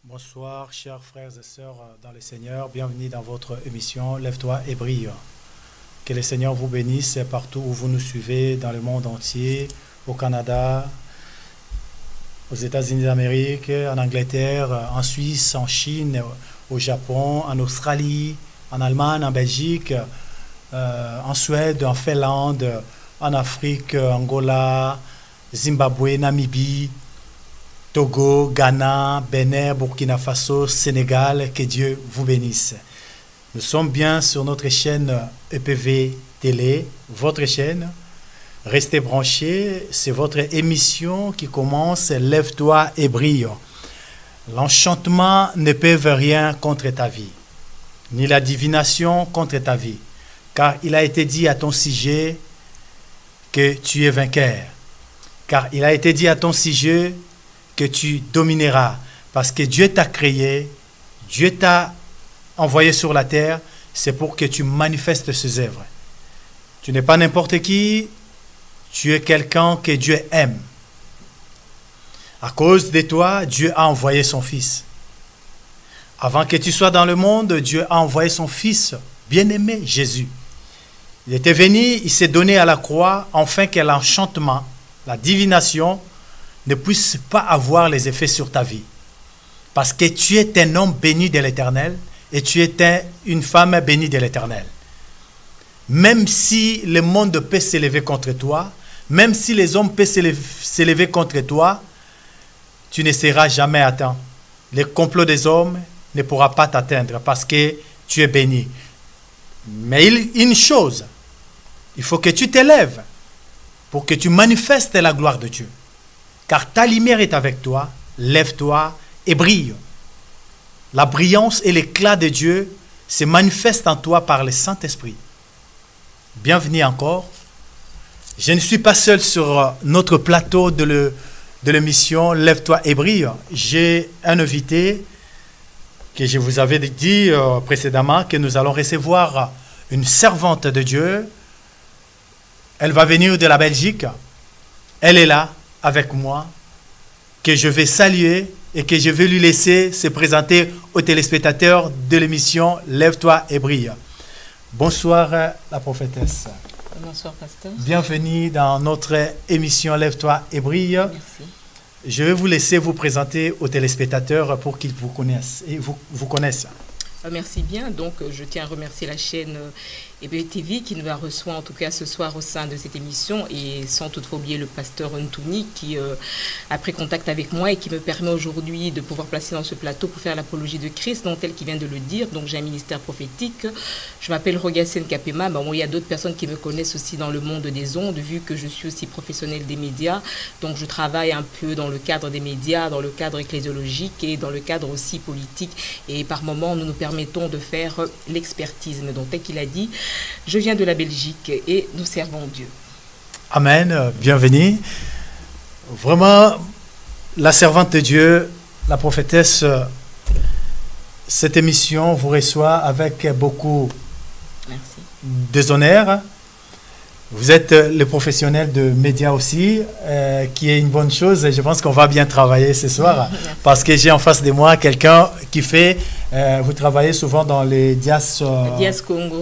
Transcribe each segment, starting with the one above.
Bonsoir, chers frères et sœurs dans le Seigneur. Bienvenue dans votre émission Lève-toi et brille. Que le Seigneur vous bénisse partout où vous nous suivez, dans le monde entier, au Canada, aux États-Unis d'Amérique, en Angleterre, en Suisse, en Chine, au Japon, en Australie, en Allemagne, en Belgique, en Suède, en Finlande, en Afrique, Angola, Zimbabwe, Namibie, Togo, Ghana, Bénin, Burkina Faso, Sénégal, que Dieu vous bénisse. Nous sommes bien sur notre chaîne EPV Télé, votre chaîne. Restez branchés, c'est votre émission qui commence, Lève-toi et brille. L'enchantement ne peut rien contre ta vie, ni la divination contre ta vie, car il a été dit à ton sujet que tu es vainqueur, car il a été dit à ton sujet que tu domineras, parce que Dieu t'a créé, Dieu t'a envoyé sur la terre, c'est pour que tu manifestes ses œuvres. Tu n'es pas n'importe qui, tu es quelqu'un que Dieu aime. À cause de toi, Dieu a envoyé son Fils. Avant que tu sois dans le monde, Dieu a envoyé son Fils bien-aimé, Jésus. Il était venu, il s'est donné à la croix, afin que l'enchantement, la divination, ne puisse pas avoir les effets sur ta vie. Parce que tu es un homme béni de l'Éternel et tu es une femme bénie de l'Éternel. Même si le monde peut s'élever contre toi, même si les hommes peuvent s'élever contre toi, tu ne seras jamais atteint. Le complot des hommes ne pourra pas t'atteindre parce que tu es béni. Mais une chose, il faut que tu t'élèves pour que tu manifestes la gloire de Dieu. Car ta lumière est avec toi, lève-toi et brille. La brillance et l'éclat de Dieu se manifestent en toi par le Saint-Esprit. Bienvenue encore. Je ne suis pas seul sur notre plateau de l'émission Lève-toi et brille. J'ai un invité que je vous avais dit précédemment que nous allons recevoir une servante de Dieu. Elle va venir de la Belgique. Elle est là avec moi, que je vais saluer et que je vais lui laisser se présenter aux téléspectateurs de l'émission Lève-toi et brille. Bonsoir la prophétesse. Bonsoir pasteur. Bienvenue dans notre émission Lève-toi et brille. Merci. Je vais vous laisser vous présenter aux téléspectateurs pour qu'ils vous connaissent et vous connaissent. Merci bien. Donc, je tiens à remercier la chaîne EPV TV qui nous a reçu en tout cas ce soir au sein de cette émission et sans toutefois oublier le pasteur Ntouni qui a pris contact avec moi et qui me permet aujourd'hui de pouvoir placer dans ce plateau pour faire l'apologie de Christ, dont tel qui vient de le dire. Donc, j'ai un ministère prophétique. Je m'appelle Rogassène Kapema. Bon, il y a d'autres personnes qui me connaissent aussi dans le monde des ondes, vu que je suis aussi professionnelle des médias. Donc, je travaille un peu dans le cadre des médias, dans le cadre ecclésiologique et dans le cadre aussi politique. Et par moments, nous nous permettons de faire l'expertise. Donc, tel qu'il a dit, je viens de la Belgique et nous servons Dieu. Amen, bienvenue. Vraiment, la servante de Dieu, la prophétesse, cette émission vous reçoit avec beaucoup d'honneur. Vous êtes le professionnel de médias aussi, qui est une bonne chose. Je pense qu'on va bien travailler ce soir parce que j'ai en face de moi quelqu'un qui fait, vous travaillez souvent dans les Dias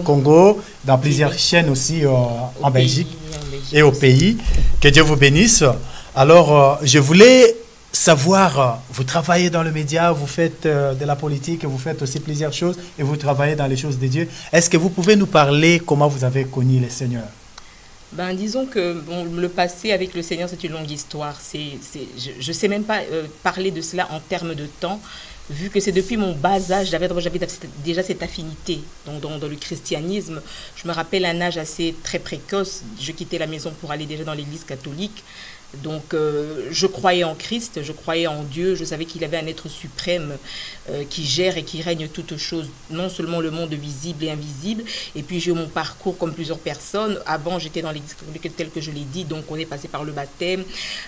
Congo, dans plusieurs chaînes aussi en Belgique et au pays. Que Dieu vous bénisse. Alors, je voulais savoir, vous travaillez dans le média, vous faites de la politique, vous faites aussi plusieurs choses et vous travaillez dans les choses de Dieu. Est-ce que vous pouvez nous parler comment vous avez connu le Seigneur? Ben, disons que bon, le passé avec le Seigneur, c'est une longue histoire. Je ne sais même pas parler de cela en termes de temps, vu que c'est depuis mon bas âge, j'avais déjà cette affinité dans le christianisme. Je me rappelle un âge assez très précoce. Je quittais la maison pour aller déjà dans l'église catholique. Donc, je croyais en Christ, je croyais en Dieu, je savais qu'il avait un être suprême qui gère et qui règne toutes choses, non seulement le monde visible et invisible. Et puis, j'ai eu mon parcours comme plusieurs personnes. Avant, j'étais dans l'église catholique tel que je l'ai dit, donc on est passé par le baptême,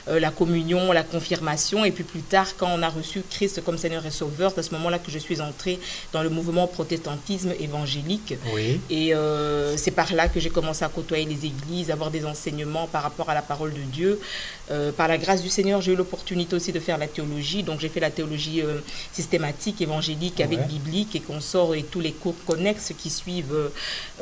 la communion, la confirmation. Et puis plus tard, quand on a reçu Christ comme Seigneur et Sauveur, c'est à ce moment-là que je suis entrée dans le mouvement protestantisme évangélique. Oui. Et c'est par là que j'ai commencé à côtoyer les églises, avoir des enseignements par rapport à la parole de Dieu. Par la grâce du Seigneur, j'ai eu l'opportunité aussi de faire la théologie. Donc, j'ai fait la théologie systématique, évangélique, avec biblique et consorts et tous les cours connexes qui suivent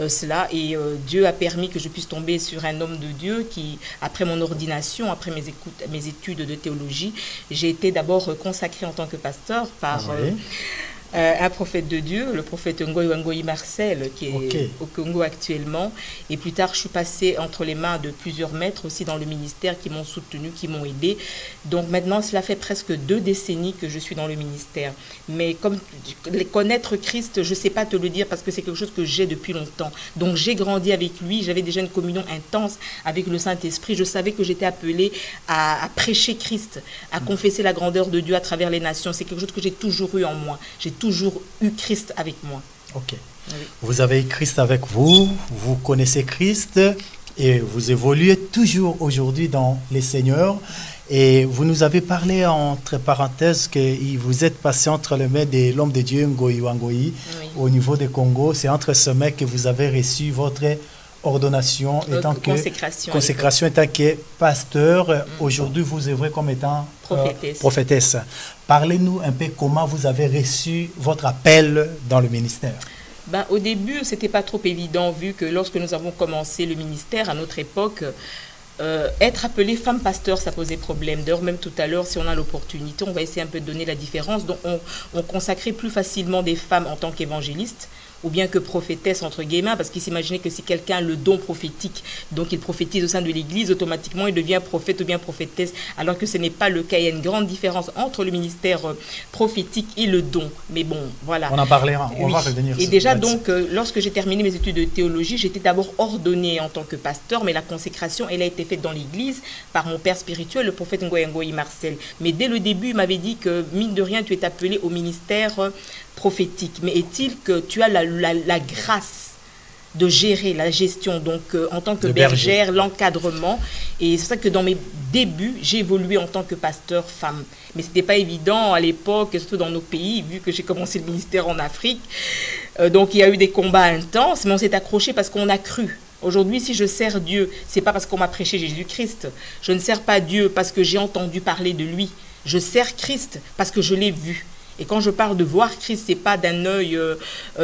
cela. Et Dieu a permis que je puisse tomber sur un homme de Dieu qui, après mon ordination, après mes études de théologie, j'ai été d'abord consacrée en tant que pasteur par... un prophète de Dieu, le prophète Ngoyi Marcel, qui est au Congo actuellement. Et plus tard, je suis passée entre les mains de plusieurs maîtres aussi dans le ministère qui m'ont soutenu, qui m'ont aidé. Donc maintenant, cela fait presque 2 décennies que je suis dans le ministère. Mais comme connaître Christ, je ne sais pas te le dire parce que c'est quelque chose que j'ai depuis longtemps. Donc j'ai grandi avec lui, j'avais déjà une communion intense avec le Saint-Esprit. Je savais que j'étais appelée à prêcher Christ, à confesser la grandeur de Dieu à travers les nations. C'est quelque chose que j'ai toujours eu en moi. J'ai toujours eu Christ avec moi. Ok. Oui. Vous avez Christ avec vous, vous connaissez Christ et vous évoluez toujours aujourd'hui dans les Seigneurs. Et vous nous avez parlé entre parenthèses que vous êtes passé entre les mains de l'homme de Dieu Ngoyi Wangoyi au niveau du Congo. C'est entre ce mec que vous avez reçu votre ordonnation étant consécration étant que pasteur. Aujourd'hui, vous œuvrez comme étant prophétesse. Parlez-nous un peu comment vous avez reçu votre appel dans le ministère. Ben, au début, ce n'était pas trop évident vu que lorsque nous avons commencé le ministère à notre époque, être appelée femme pasteur, ça posait problème. D'ailleurs, même tout à l'heure, si on a l'opportunité, on va essayer un peu de donner la différence. Donc, on consacrait plus facilement des femmes en tant qu'évangélistes ou bien que prophétesse, entre guillemets, parce qu'il s'imaginait que si quelqu'un a le don prophétique, donc il prophétise au sein de l'Église, automatiquement il devient prophète ou bien prophétesse, alors que ce n'est pas le cas. Il y a une grande différence entre le ministère prophétique et le don. Mais bon, voilà. On en parlera, on va revenir. Et déjà, donc, lorsque j'ai terminé mes études de théologie, j'étais d'abord ordonnée en tant que pasteur, mais la consécration, elle a été faite dans l'Église par mon père spirituel, le prophète Ngoyi Marcel. Mais dès le début, il m'avait dit que, mine de rien, tu es appelé au ministère prophétique. Mais est-il que tu as la grâce de gérer la gestion, donc en tant que bergère, l'encadrement. Et c'est ça que dans mes débuts, j'ai évolué en tant que pasteur femme. Mais ce n'était pas évident à l'époque, surtout dans nos pays, vu que j'ai commencé le ministère en Afrique. Donc il y a eu des combats intenses, mais on s'est accroché parce qu'on a cru. Aujourd'hui, si je sers Dieu, ce n'est pas parce qu'on m'a prêché Jésus-Christ. Je ne sers pas Dieu parce que j'ai entendu parler de lui. Je sers Christ parce que je l'ai vu. Et quand je parle de voir Christ, ce n'est pas d'un œil,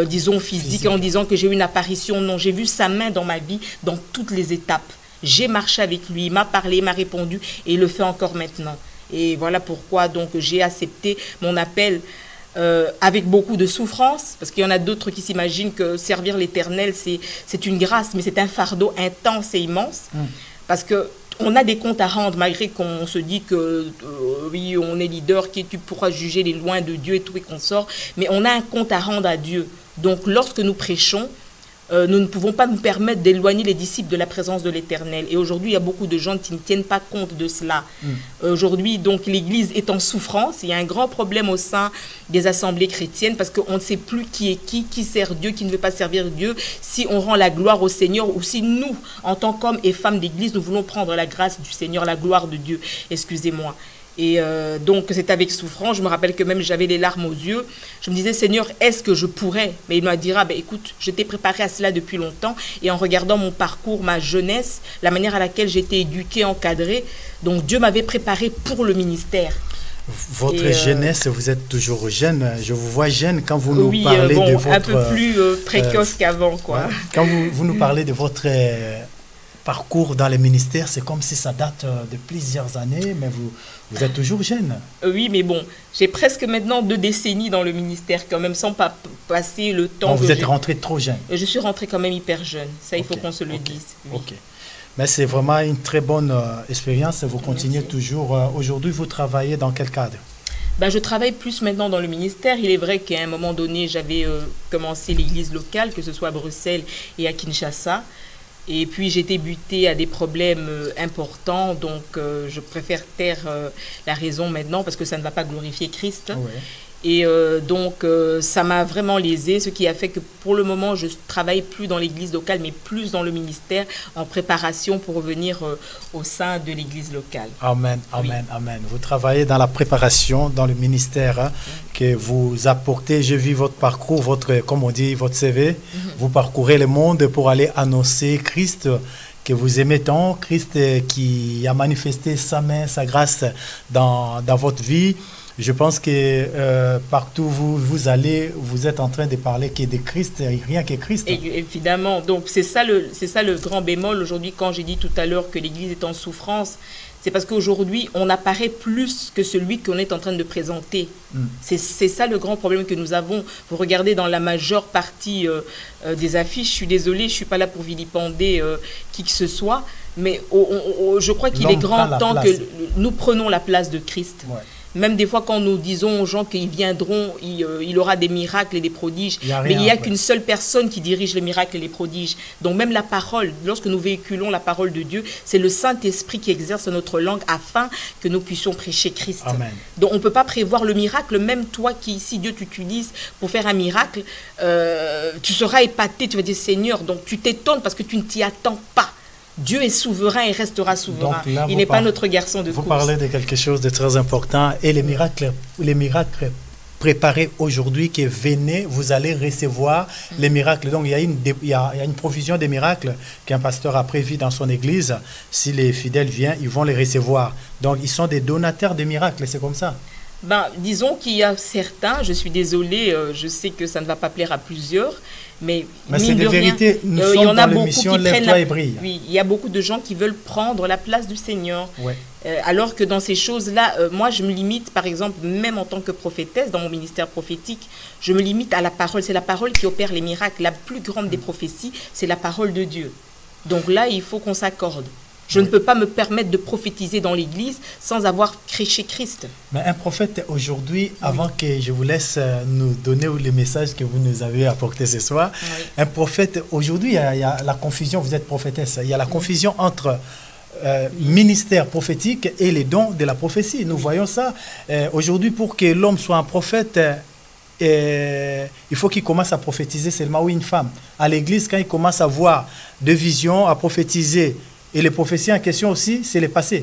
disons, physique, en disant que j'ai eu une apparition. Non, j'ai vu sa main dans ma vie, dans toutes les étapes. J'ai marché avec lui, il m'a parlé, il m'a répondu et il le fait encore maintenant. Et voilà pourquoi donc j'ai accepté mon appel avec beaucoup de souffrance, parce qu'il y en a d'autres qui s'imaginent que servir l'Éternel, c'est une grâce, mais c'est un fardeau intense et immense. Parce que on a des comptes à rendre, malgré qu'on se dit que oui, on est leader, que tu pourras juger les loin de Dieu et tout et qu'on sort, mais on a un compte à rendre à Dieu. Donc lorsque nous prêchons, nous ne pouvons pas nous permettre d'éloigner les disciples de la présence de l'Éternel. Et aujourd'hui, il y a beaucoup de gens qui ne tiennent pas compte de cela. Aujourd'hui, donc, l'Église est en souffrance. Il y a un grand problème au sein des assemblées chrétiennes parce qu'on ne sait plus qui est qui sert Dieu, qui ne veut pas servir Dieu, si on rend la gloire au Seigneur ou si nous, en tant qu'hommes et femmes d'Église, nous voulons prendre la grâce du Seigneur, la gloire de Dieu. Excusez-moi. Et donc, c'est avec souffrance. Je me rappelle que même j'avais les larmes aux yeux. Je me disais, Seigneur, est-ce que je pourrais? Mais il m'a dit, écoute, je t'ai préparé à cela depuis longtemps. Et en regardant mon parcours, ma jeunesse, la manière à laquelle j'étais éduquée, encadrée, donc Dieu m'avait préparé pour le ministère. Votre jeunesse, vous êtes toujours jeune. Je vous vois jeune quand vous nous parlez de votre... un peu plus précoce qu'avant, quoi. Ouais. Quand vous nous parlez de votre... parcours dans les ministères, c'est comme si ça date de plusieurs années, mais vous êtes toujours jeune. Oui, mais bon, j'ai presque maintenant 2 décennies dans le ministère, quand même, sans pas passer le temps. Bon, vous êtes rentré trop jeune. Je suis rentrée quand même hyper jeune, ça il faut qu'on se le dise. Oui. Ok. Mais c'est vraiment une très bonne expérience. Vous continuez toujours. Aujourd'hui, vous travaillez dans quel cadre? Ben, je travaille plus maintenant dans le ministère. Il est vrai qu'à un moment donné, j'avais commencé l'église locale, que ce soit à Bruxelles et à Kinshasa. Et puis j'ai été butée à des problèmes importants, donc je préfère taire la raison maintenant parce que ça ne va pas glorifier Christ. Ouais. Et donc ça m'a vraiment lésée, ce qui a fait que pour le moment je travaille plus dans l'église locale mais plus dans le ministère en préparation pour revenir au sein de l'église locale. Amen, amen, oui. Amen. Vous travaillez dans la préparation, dans le ministère hein, que vous apportez. J'ai vu votre parcours, votre, comme on dit, votre CV. Vous parcourez le monde pour aller annoncer Christ que vous aimez tant, Christ qui a manifesté sa main, sa grâce dans votre vie. Je pense que partout où vous allez, vous êtes en train de parler que de Christ, rien que Christ. Et évidemment, donc c'est ça le grand bémol aujourd'hui quand j'ai dit tout à l'heure que l'Église est en souffrance. C'est parce qu'aujourd'hui, on apparaît plus que celui qu'on est en train de présenter. C'est ça le grand problème que nous avons. Vous regardez dans la majeure partie des affiches, je suis désolée, je ne suis pas là pour vilipender qui que ce soit, mais je crois qu'il est grand temps que nous prenions la place de Christ. Ouais. Même des fois, quand nous disons aux gens qu'ils viendront, il aura des miracles et des prodiges. Mais il n'y a qu'une seule personne qui dirige les miracles et les prodiges. Donc même la parole, lorsque nous véhiculons la parole de Dieu, c'est le Saint-Esprit qui exerce notre langue afin que nous puissions prêcher Christ. Amen. Donc on ne peut pas prévoir le miracle. Même toi qui, si Dieu t'utilise pour faire un miracle, tu seras épaté, tu vas dire Seigneur. Donc tu t'étonnes parce que tu ne t'y attends pas. Dieu est souverain et restera souverain. Là, il n'est pas notre garçon de course. Vous parlez de quelque chose de très important. Et les miracles préparés aujourd'hui, que venez, vous allez recevoir les miracles. Donc, il y a une provision des miracles qu'un pasteur a prévu dans son église. Si les fidèles viennent, ils vont les recevoir. Donc, ils sont des donateurs de miracles. C'est comme ça. Ben, disons qu'il y a certains, je suis désolée, je sais que ça ne va pas plaire à plusieurs, mais c'est des vérités, nous sommes dans l'émission Lève-toi et brille. Oui, il y a beaucoup de gens qui veulent prendre la place du Seigneur. Ouais. Alors que dans ces choses-là, moi je me limite, par exemple, même en tant que prophétesse, dans mon ministère prophétique, je me limite à la parole. C'est la parole qui opère les miracles. La plus grande des prophéties, c'est la parole de Dieu. Donc là, il faut qu'on s'accorde. Je ne peux pas me permettre de prophétiser dans l'Église sans avoir prêché Christ. Mais un prophète aujourd'hui, avant que je vous laisse nous donner les messages que vous nous avez apportés ce soir, un prophète, aujourd'hui, il y a la confusion, vous êtes prophétesse, il y a la confusion entre ministère prophétique et les dons de la prophétie. Nous voyons ça. Aujourd'hui, pour que l'homme soit un prophète, il faut qu'il commence à prophétiser seulement une femme. À l'Église, quand il commence à voir des visions, à prophétiser, et les prophéties en question aussi, c'est le passé.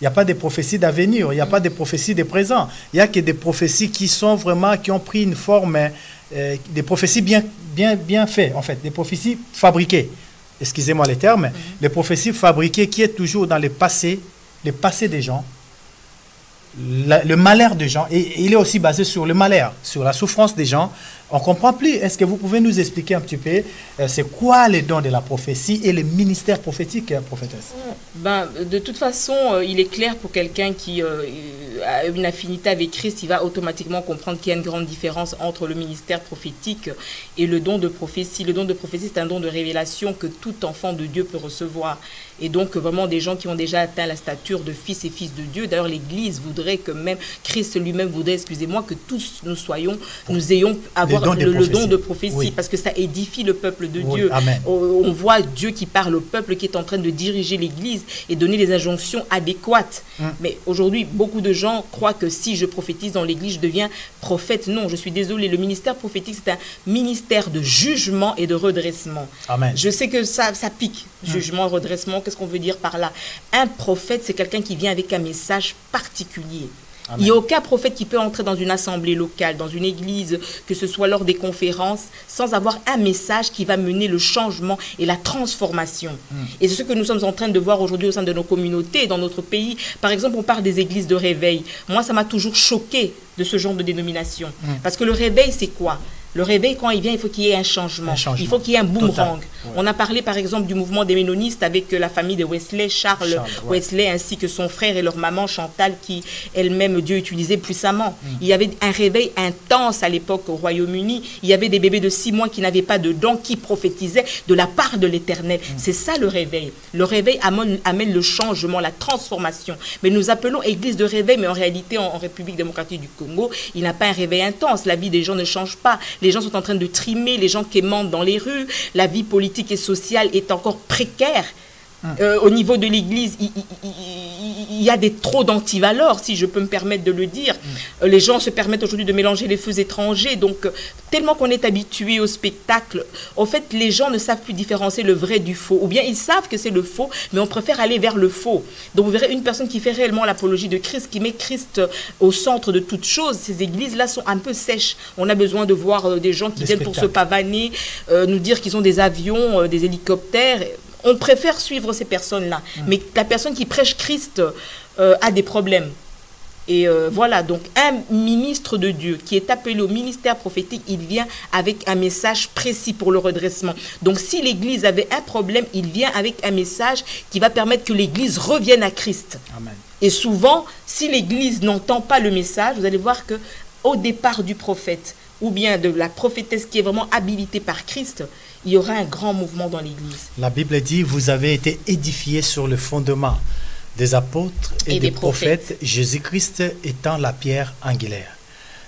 Il n'y a pas de prophéties d'avenir, il n'y a pas de prophéties de présent. Il n'y a que des prophéties qui sont vraiment, qui ont pris une forme, des prophéties bien faites, en fait, des prophéties fabriquées. Excusez-moi les termes, les prophéties fabriquées qui est toujours dans le passé des gens, le malheur des gens, et il est aussi basé sur le malheur, sur la souffrance des gens. On ne comprend plus. Est-ce que vous pouvez nous expliquer un petit peu c'est quoi les dons de la prophétie et le ministère prophétique, prophétesse? Ben, de toute façon, il est clair pour quelqu'un qui a une affinité avec Christ, il va automatiquement comprendre qu'il y a une grande différence entre le ministère prophétique et le don de prophétie. Le don de prophétie, c'est un don de révélation que tout enfant de Dieu peut recevoir. Et donc, vraiment, des gens qui ont déjà atteint la stature de fils et fils de Dieu. D'ailleurs, l'Église voudrait que même, Christ lui-même voudrait, excusez-moi, que tous nous ayons avoir le don de prophétie, oui. Parce que ça édifie le peuple de Dieu. Amen. On voit Dieu qui parle au peuple, qui est en train de diriger l'Église et donner les injonctions adéquates. Mais aujourd'hui, beaucoup de gens croient que si je prophétise dans l'Église, je deviens prophète. Non, je suis désolée. Le ministère prophétique, c'est un ministère de jugement et de redressement. Amen. Je sais que ça pique. Jugement, redressement, qu'est-ce qu'on veut dire par là? Un prophète, c'est quelqu'un qui vient avec un message particulier. Amen. Il n'y a aucun prophète qui peut entrer dans une assemblée locale, dans une église, que ce soit lors des conférences, sans avoir un message qui va mener le changement et la transformation. Et c'est ce que nous sommes en train de voir aujourd'hui au sein de nos communautés, dans notre pays. Par exemple, on parle des églises de réveil. Moi, ça m'a toujours choqué de ce genre de dénomination. Parce que le réveil, c'est quoi? Le réveil, quand il vient, il faut qu'il y ait un changement. Il faut qu'il y ait un boomerang. Ouais. On a parlé, par exemple, du mouvement des ménonistes avec la famille de Wesley, Charles Wesley, ainsi que son frère et leur maman Chantal, qui elle-même Dieu utilisait puissamment. Il y avait un réveil intense à l'époque au Royaume-Uni. Il y avait des bébés de 6 mois qui n'avaient pas de dents, qui prophétisaient de la part de l'Éternel. C'est ça le réveil. Le réveil amène le changement, la transformation. Mais nous appelons église de réveil, mais en réalité, en République démocratique du Congo, il n'a pas un réveil intense. La vie des gens ne change pas. Les gens sont en train de trimer, les gens quémantent dans les rues, la vie politique et sociale est encore précaire. Au niveau de l'Église, il y a trop d'antivaleurs, si je peux me permettre de le dire. Les gens se permettent aujourd'hui de mélanger les feux étrangers. Donc, tellement qu'on est habitué au spectacle, en fait, les gens ne savent plus différencier le vrai du faux. Ou bien ils savent que c'est le faux, mais on préfère aller vers le faux. Donc, vous verrez une personne qui fait réellement l'apologie de Christ, qui met Christ au centre de toute chose. Ces églises-là sont un peu sèches. On a besoin de voir des gens qui viennent pour se pavaner, nous dire qu'ils ont des avions, des hélicoptères. On préfère suivre ces personnes-là. Mais la personne qui prêche Christ a des problèmes. Et voilà, donc un ministre de Dieu qui est appelé au ministère prophétique, il vient avec un message précis pour le redressement. Donc si l'Église avait un problème, il vient avec un message qui va permettre que l'Église revienne à Christ. Amen. Et souvent, si l'Église n'entend pas le message, vous allez voir que au départ du prophète, ou bien de la prophétesse qui est vraiment habilitée par Christ, il y aura un grand mouvement dans l'Église. La Bible dit, vous avez été édifiés sur le fondement des apôtres et des prophètes, Jésus-Christ étant la pierre angulaire.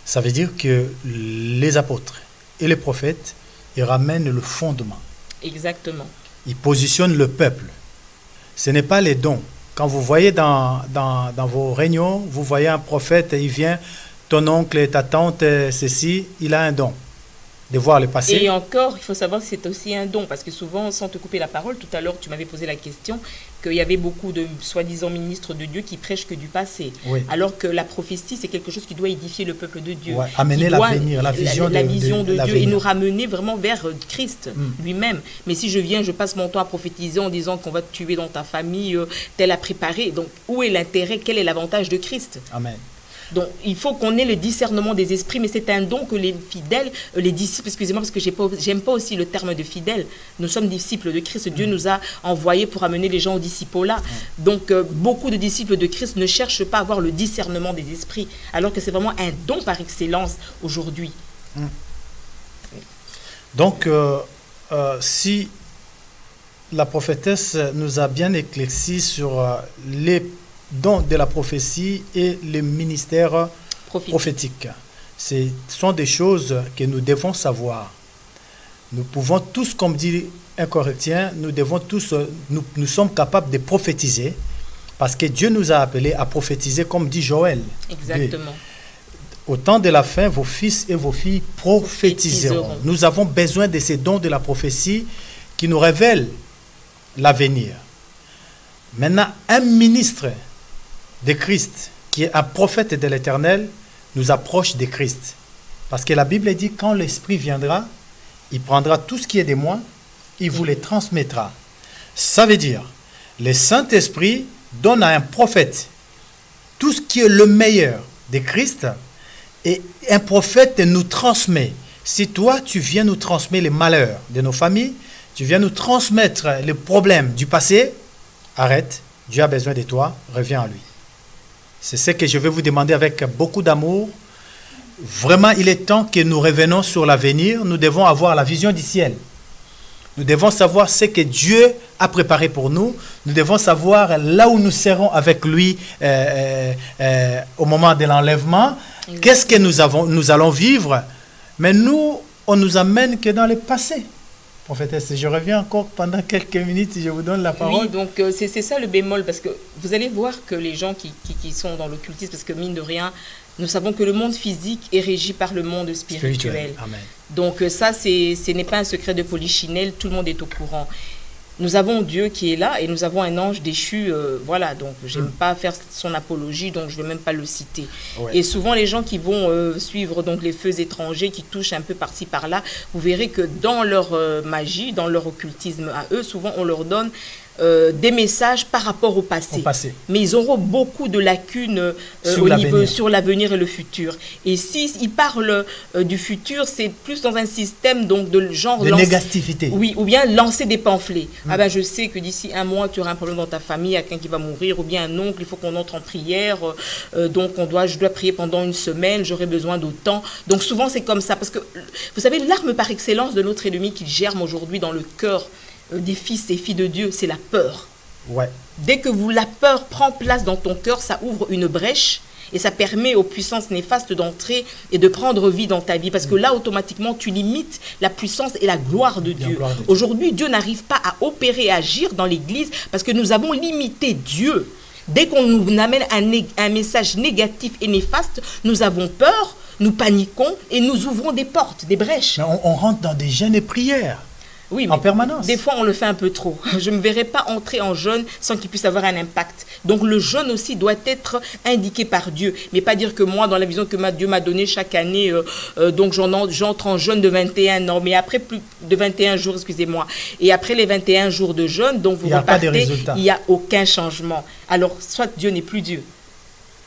Ça veut dire que les apôtres et les prophètes, ils ramènent le fondement. Exactement. Ils positionnent le peuple. Ce n'est pas les dons. Quand vous voyez dans vos réunions, vous voyez un prophète, il vient, ton oncle, ta tante, ceci, il a un don. De voir le passé. Et encore, il faut savoir que c'est aussi un don, parce que souvent, sans te couper la parole, tout à l'heure, tu m'avais posé la question qu'il y avait beaucoup de soi-disant ministres de Dieu qui prêchent que du passé. Oui. Alors que la prophétie, c'est quelque chose qui doit édifier le peuple de Dieu. Ouais, amener l'avenir, la vision de Dieu et nous ramener vraiment vers Christ lui-même. Mais si je viens, je passe mon temps à prophétiser en disant qu'on va te tuer dans ta famille, tel à préparer. Donc, où est l'intérêt? Quel est l'avantage de Christ? Amen. Donc, il faut qu'on ait le discernement des esprits, mais c'est un don que les fidèles, les disciples, excusez-moi parce que j'aime pas aussi le terme de fidèle. Nous sommes disciples de Christ. Dieu nous a envoyés pour amener les gens au disciple-là. Donc, beaucoup de disciples de Christ ne cherchent pas à avoir le discernement des esprits, alors que c'est vraiment un don par excellence aujourd'hui. Donc, si la prophétesse nous a bien éclairci sur les dons de la prophétie et le ministère prophétique. Ce sont des choses que nous devons savoir. Nous pouvons tous, comme dit un Corinthien, nous sommes capables de prophétiser parce que Dieu nous a appelés à prophétiser comme dit Joël. Exactement. Au temps de la fin, vos fils et vos filles prophétiseront. Nous avons besoin de ces dons de la prophétie qui nous révèlent l'avenir. Maintenant, un ministre de Christ, qui est un prophète de l'Éternel, nous approche de Christ. Parce que la Bible dit, quand l'Esprit viendra, il prendra tout ce qui est de moi, il vous les transmettra. Ça veut dire, le Saint-Esprit donne à un prophète tout ce qui est le meilleur de Christ, et un prophète nous transmet. Si toi, tu viens nous transmettre les malheurs de nos familles, tu viens nous transmettre les problèmes du passé, arrête, Dieu a besoin de toi, reviens à lui. C'est ce que je vais vous demander avec beaucoup d'amour. Vraiment, il est temps que nous revenons sur l'avenir. Nous devons avoir la vision du ciel. Nous devons savoir ce que Dieu a préparé pour nous. Nous devons savoir là où nous serons avec lui au moment de l'enlèvement. Qu'est-ce que nous allons vivre? Mais nous, on nous amène que dans le passé. Prophétesse, je reviens encore pendant quelques minutes si je vous donne la parole. Oui, donc c'est ça le bémol, parce que vous allez voir que les gens qui sont dans l'occultisme, parce que mine de rien, nous savons que le monde physique est régi par le monde spirituel. Amen. Donc ça, ce n'est pas un secret de polichinelle, tout le monde est au courant. Nous avons Dieu qui est là et nous avons un ange déchu, voilà, donc j'aime pas faire son apologie, donc je vais même pas le citer. Ouais. Et souvent les gens qui vont suivre donc les feux étrangers, qui touchent un peu par-ci par-là, vous verrez que dans leur magie, dans leur occultisme à eux, souvent on leur donne des messages par rapport au passé. Mais ils auront beaucoup de lacunes sur l'avenir et le futur. Et s'ils parlent du futur, c'est plus dans un système donc, de genre... De négativité. Oui, ou bien lancer des pamphlets. Ah ben je sais que d'ici un mois, tu auras un problème dans ta famille, il y a quelqu'un qui va mourir, ou bien un oncle, il faut qu'on entre en prière, donc je dois prier pendant une semaine, j'aurai besoin d'autant. Donc souvent c'est comme ça, parce que vous savez, l'arme par excellence de notre ennemi qui germe aujourd'hui dans le cœur des fils et filles de Dieu, c'est la peur. Ouais. Dès que la peur prend place dans ton cœur, ça ouvre une brèche et ça permet aux puissances néfastes d'entrer et de prendre vie dans ta vie. Parce que là, automatiquement, tu limites la puissance et la gloire de Dieu. Aujourd'hui, Dieu n'arrive pas à opérer et agir dans l'Église parce que nous avons limité Dieu. Dès qu'on nous amène un message négatif et néfaste, nous avons peur, nous paniquons et nous ouvrons des portes, des brèches. Mais on rentre dans des jeûnes et prières. Oui, en permanence. Des fois, on le fait un peu trop. Je ne me verrai pas entrer en jeûne sans qu'il puisse avoir un impact. Donc, le jeûne aussi doit être indiqué par Dieu. Mais pas dire que moi, dans la vision que Dieu m'a donnée chaque année, donc j'entre en jeûne de 21 ans. Mais après plus de 21 jours, excusez-moi. Et après les 21 jours de jeûne, donc vous repartez, il n'y a aucun changement. Alors, soit Dieu n'est plus Dieu.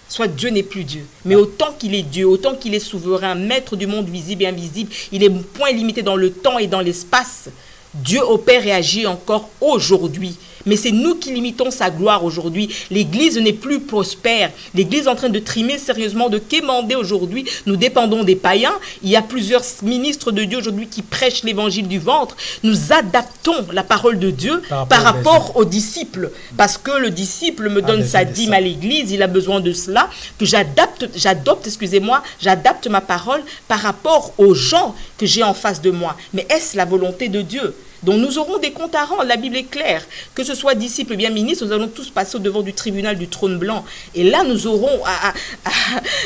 Soit Dieu n'est plus Dieu. Mais autant qu'il est Dieu, autant qu'il est souverain, maître du monde visible et invisible, il est point limité dans le temps et dans l'espace. Dieu opère et agit encore aujourd'hui. Mais c'est nous qui limitons sa gloire aujourd'hui. L'Église n'est plus prospère. L'Église est en train de trimer sérieusement, de quémander aujourd'hui. Nous dépendons des païens. Il y a plusieurs ministres de Dieu aujourd'hui qui prêchent l'évangile du ventre. Nous adaptons la parole de Dieu par rapport aux disciples. Parce que le disciple me donne sa dîme à l'Église, il a besoin de cela, que j'adapte ma parole par rapport aux gens que j'ai en face de moi. Mais est-ce la volonté de Dieu ? Donc nous aurons des comptes à rendre, la Bible est claire. Que ce soit disciples ou bien ministres, nous allons tous passer au devant du tribunal du trône blanc. Et là, nous aurons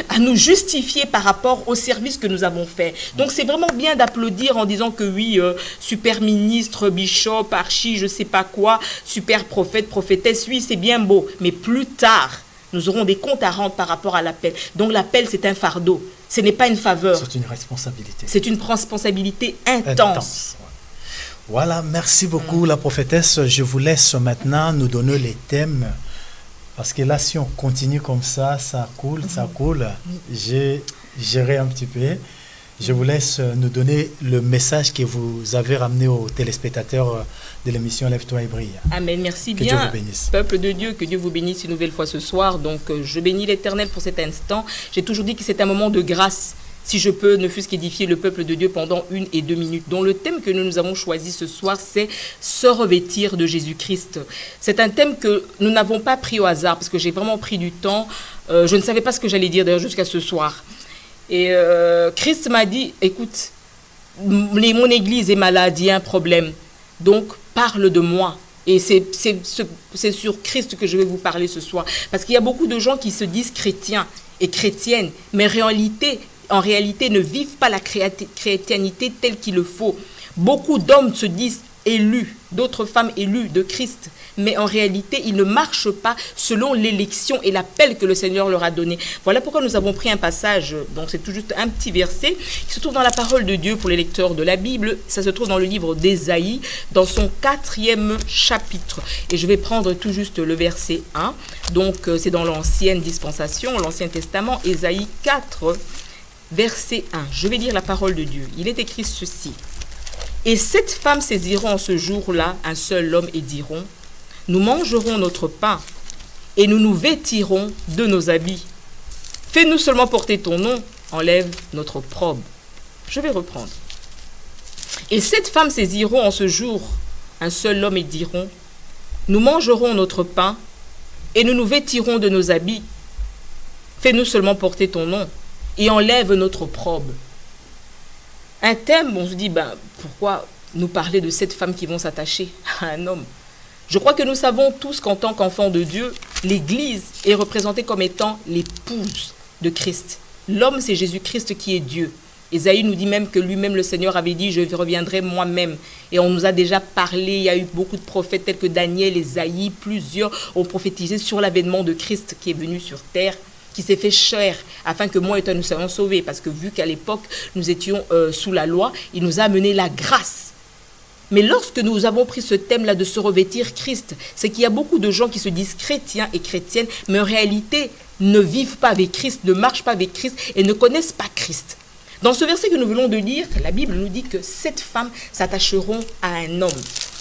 à nous justifier par rapport au service que nous avons fait. Donc c'est vraiment bien d'applaudir en disant que oui, super ministre, bishop, archi, je sais pas quoi, super prophète, prophétesse, oui, c'est bien beau. Mais plus tard, nous aurons des comptes à rendre par rapport à l'appel. Donc l'appel, c'est un fardeau. Ce n'est pas une faveur. C'est une responsabilité. C'est une responsabilité intense. Voilà, merci beaucoup la prophétesse. Je vous laisse maintenant nous donner les thèmes. Parce que là, si on continue comme ça, ça coule. J'irai un petit peu. Je vous laisse nous donner le message que vous avez ramené aux téléspectateurs de l'émission Lève-toi et brille. Amen, merci bien. Que Dieu vous bénisse. Peuple de Dieu, que Dieu vous bénisse une nouvelle fois ce soir. Donc, je bénis l'Éternel pour cet instant. J'ai toujours dit que c'est un moment de grâce. Si je peux ne fût-ce qu'édifier le peuple de Dieu pendant 1 et 2 minutes. Donc le thème que nous avons choisi ce soir, c'est se revêtir de Jésus-Christ. C'est un thème que nous n'avons pas pris au hasard, parce que j'ai vraiment pris du temps. Je ne savais pas ce que j'allais dire d'ailleurs jusqu'à ce soir. Et Christ m'a dit, écoute, mon église est malade, il y a un problème. Donc parle de moi. Et c'est sur Christ que je vais vous parler ce soir. Parce qu'il y a beaucoup de gens qui se disent chrétiens et chrétiennes, mais en réalité, ne vivent pas la chrétienté telle qu'il le faut. Beaucoup d'hommes se disent élus, d'autres femmes élues de Christ, mais en réalité, ils ne marchent pas selon l'élection et l'appel que le Seigneur leur a donné. Voilà pourquoi nous avons pris un passage, donc c'est tout juste un petit verset, qui se trouve dans la parole de Dieu pour les lecteurs de la Bible. Ça se trouve dans le livre d'Ésaïe, dans son 4e chapitre. Et je vais prendre tout juste le verset 1. Donc, c'est dans l'ancienne dispensation, l'Ancien Testament, Ésaïe 4, verset 1. Je vais lire la parole de Dieu. Il est écrit ceci. « Et 7 femmes saisiront en ce jour-là un seul homme et diront, nous mangerons notre pain et nous nous vêtirons de nos habits. Fais-nous seulement porter ton nom, enlève notre opprobre. » Je vais reprendre. « Et 7 femmes saisiront en ce jour un seul homme et diront, nous mangerons notre pain et nous nous vêtirons de nos habits. Fais-nous seulement porter ton nom et enlève notre opprobre. » Un thème, on se dit, pourquoi nous parler de cette femme qui vont s'attacher à un homme? Je crois que nous savons tous qu'en tant qu'enfants de Dieu, l'Église est représentée comme étant l'épouse de Christ. L'homme, c'est Jésus-Christ qui est Dieu. Ésaïe nous dit même que lui-même, le Seigneur, avait dit, je reviendrai moi-même. Et on nous a déjà parlé, il y a eu beaucoup de prophètes tels que Daniel, Ésaïe, plusieurs ont prophétisé sur l'avènement de Christ qui est venu sur terre, qui s'est fait chair, afin que moi et toi nous soyons sauvés. Parce que vu qu'à l'époque, nous étions sous la loi, il nous a amené la grâce. Mais lorsque nous avons pris ce thème-là de se revêtir Christ, c'est qu'il y a beaucoup de gens qui se disent chrétiens et chrétiennes, mais en réalité ne vivent pas avec Christ, ne marchent pas avec Christ et ne connaissent pas Christ. Dans ce verset que nous venons de lire, la Bible nous dit que 7 femmes s'attacheront à un homme.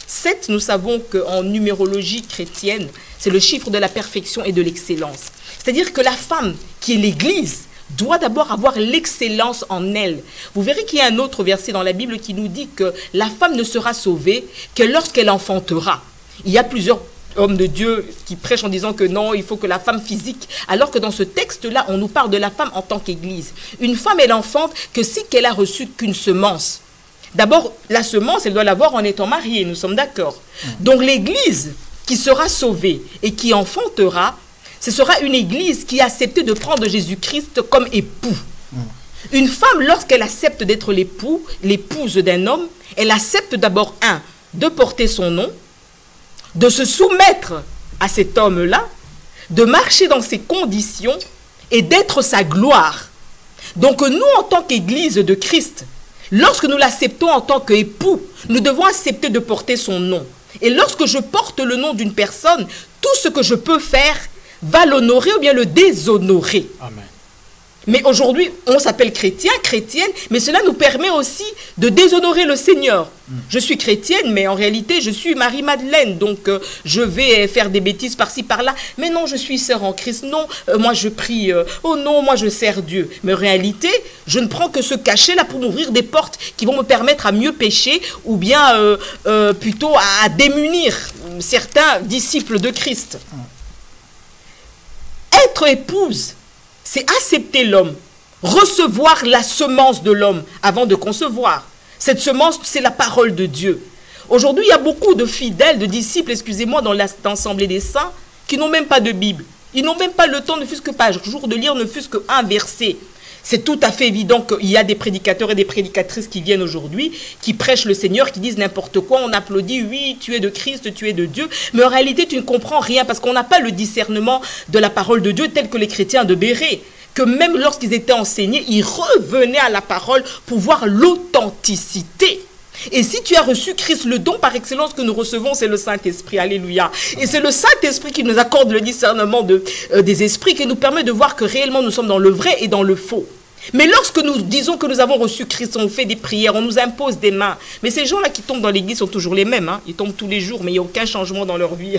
7, nous savons qu'en numérologie chrétienne, c'est le chiffre de la perfection et de l'excellence. C'est-à-dire que la femme qui est l'Église doit d'abord avoir l'excellence en elle. Vous verrez qu'il y a un autre verset dans la Bible qui nous dit que la femme ne sera sauvée que lorsqu'elle enfantera. Il y a plusieurs hommes de Dieu qui prêchent en disant que non, il faut que la femme physique, alors que dans ce texte-là, on nous parle de la femme en tant qu'Église. Une femme, elle enfante que si qu'elle a reçu qu'une semence. D'abord, la semence, elle doit l'avoir en étant mariée, nous sommes d'accord. Donc l'Église qui sera sauvée et qui enfantera, ce sera une Église qui a accepté de prendre Jésus-Christ comme époux. Une femme, lorsqu'elle accepte d'être l'épouse d'un homme, elle accepte d'abord, de porter son nom, de se soumettre à cet homme-là, de marcher dans ses conditions et d'être sa gloire. Donc nous, en tant qu'Église de Christ, lorsque nous l'acceptons en tant qu'époux, nous devons accepter de porter son nom. Et lorsque je porte le nom d'une personne, tout ce que je peux faire va l'honorer ou bien le déshonorer. Amen. Mais aujourd'hui, on s'appelle chrétien, chrétienne, mais cela nous permet aussi de déshonorer le Seigneur. Je suis chrétienne, mais en réalité, je suis Marie-Madeleine, donc je vais faire des bêtises par-ci, par-là. Mais non, je suis sœur en Christ, non, moi je prie, oh non, moi je sers Dieu. Mais en réalité, je ne prends que ce cachet-là pour m'ouvrir des portes qui vont me permettre à mieux pécher ou bien plutôt à démunir certains disciples de Christ. Être épouse, c'est accepter l'homme, recevoir la semence de l'homme avant de concevoir. Cette semence, c'est la parole de Dieu. Aujourd'hui, il y a beaucoup de fidèles, de disciples, excusez-moi, dans l'Assemblée des saints, qui n'ont même pas de Bible. Ils n'ont même pas le temps, ne fût-ce que par jour, de lire ne fût-ce qu'un verset. C'est tout à fait évident qu'il y a des prédicateurs et des prédicatrices qui viennent aujourd'hui, qui prêchent le Seigneur, qui disent n'importe quoi, on applaudit, oui, tu es de Christ, tu es de Dieu, mais en réalité, tu ne comprends rien, parce qu'on n'a pas le discernement de la parole de Dieu tel que les chrétiens de Béret, que même lorsqu'ils étaient enseignés, ils revenaient à la parole pour voir l'authenticité. Et si tu as reçu Christ, le don par excellence que nous recevons, c'est le Saint-Esprit. Alléluia. Et c'est le Saint-Esprit qui nous accorde le discernement des esprits, qui nous permet de voir que réellement nous sommes dans le vrai et dans le faux. Mais lorsque nous disons que nous avons reçu Christ, on fait des prières, on nous impose des mains. Mais ces gens-là qui tombent dans l'église sont toujours les mêmes. Ils tombent tous les jours, mais il n'y a aucun changement dans leur vie.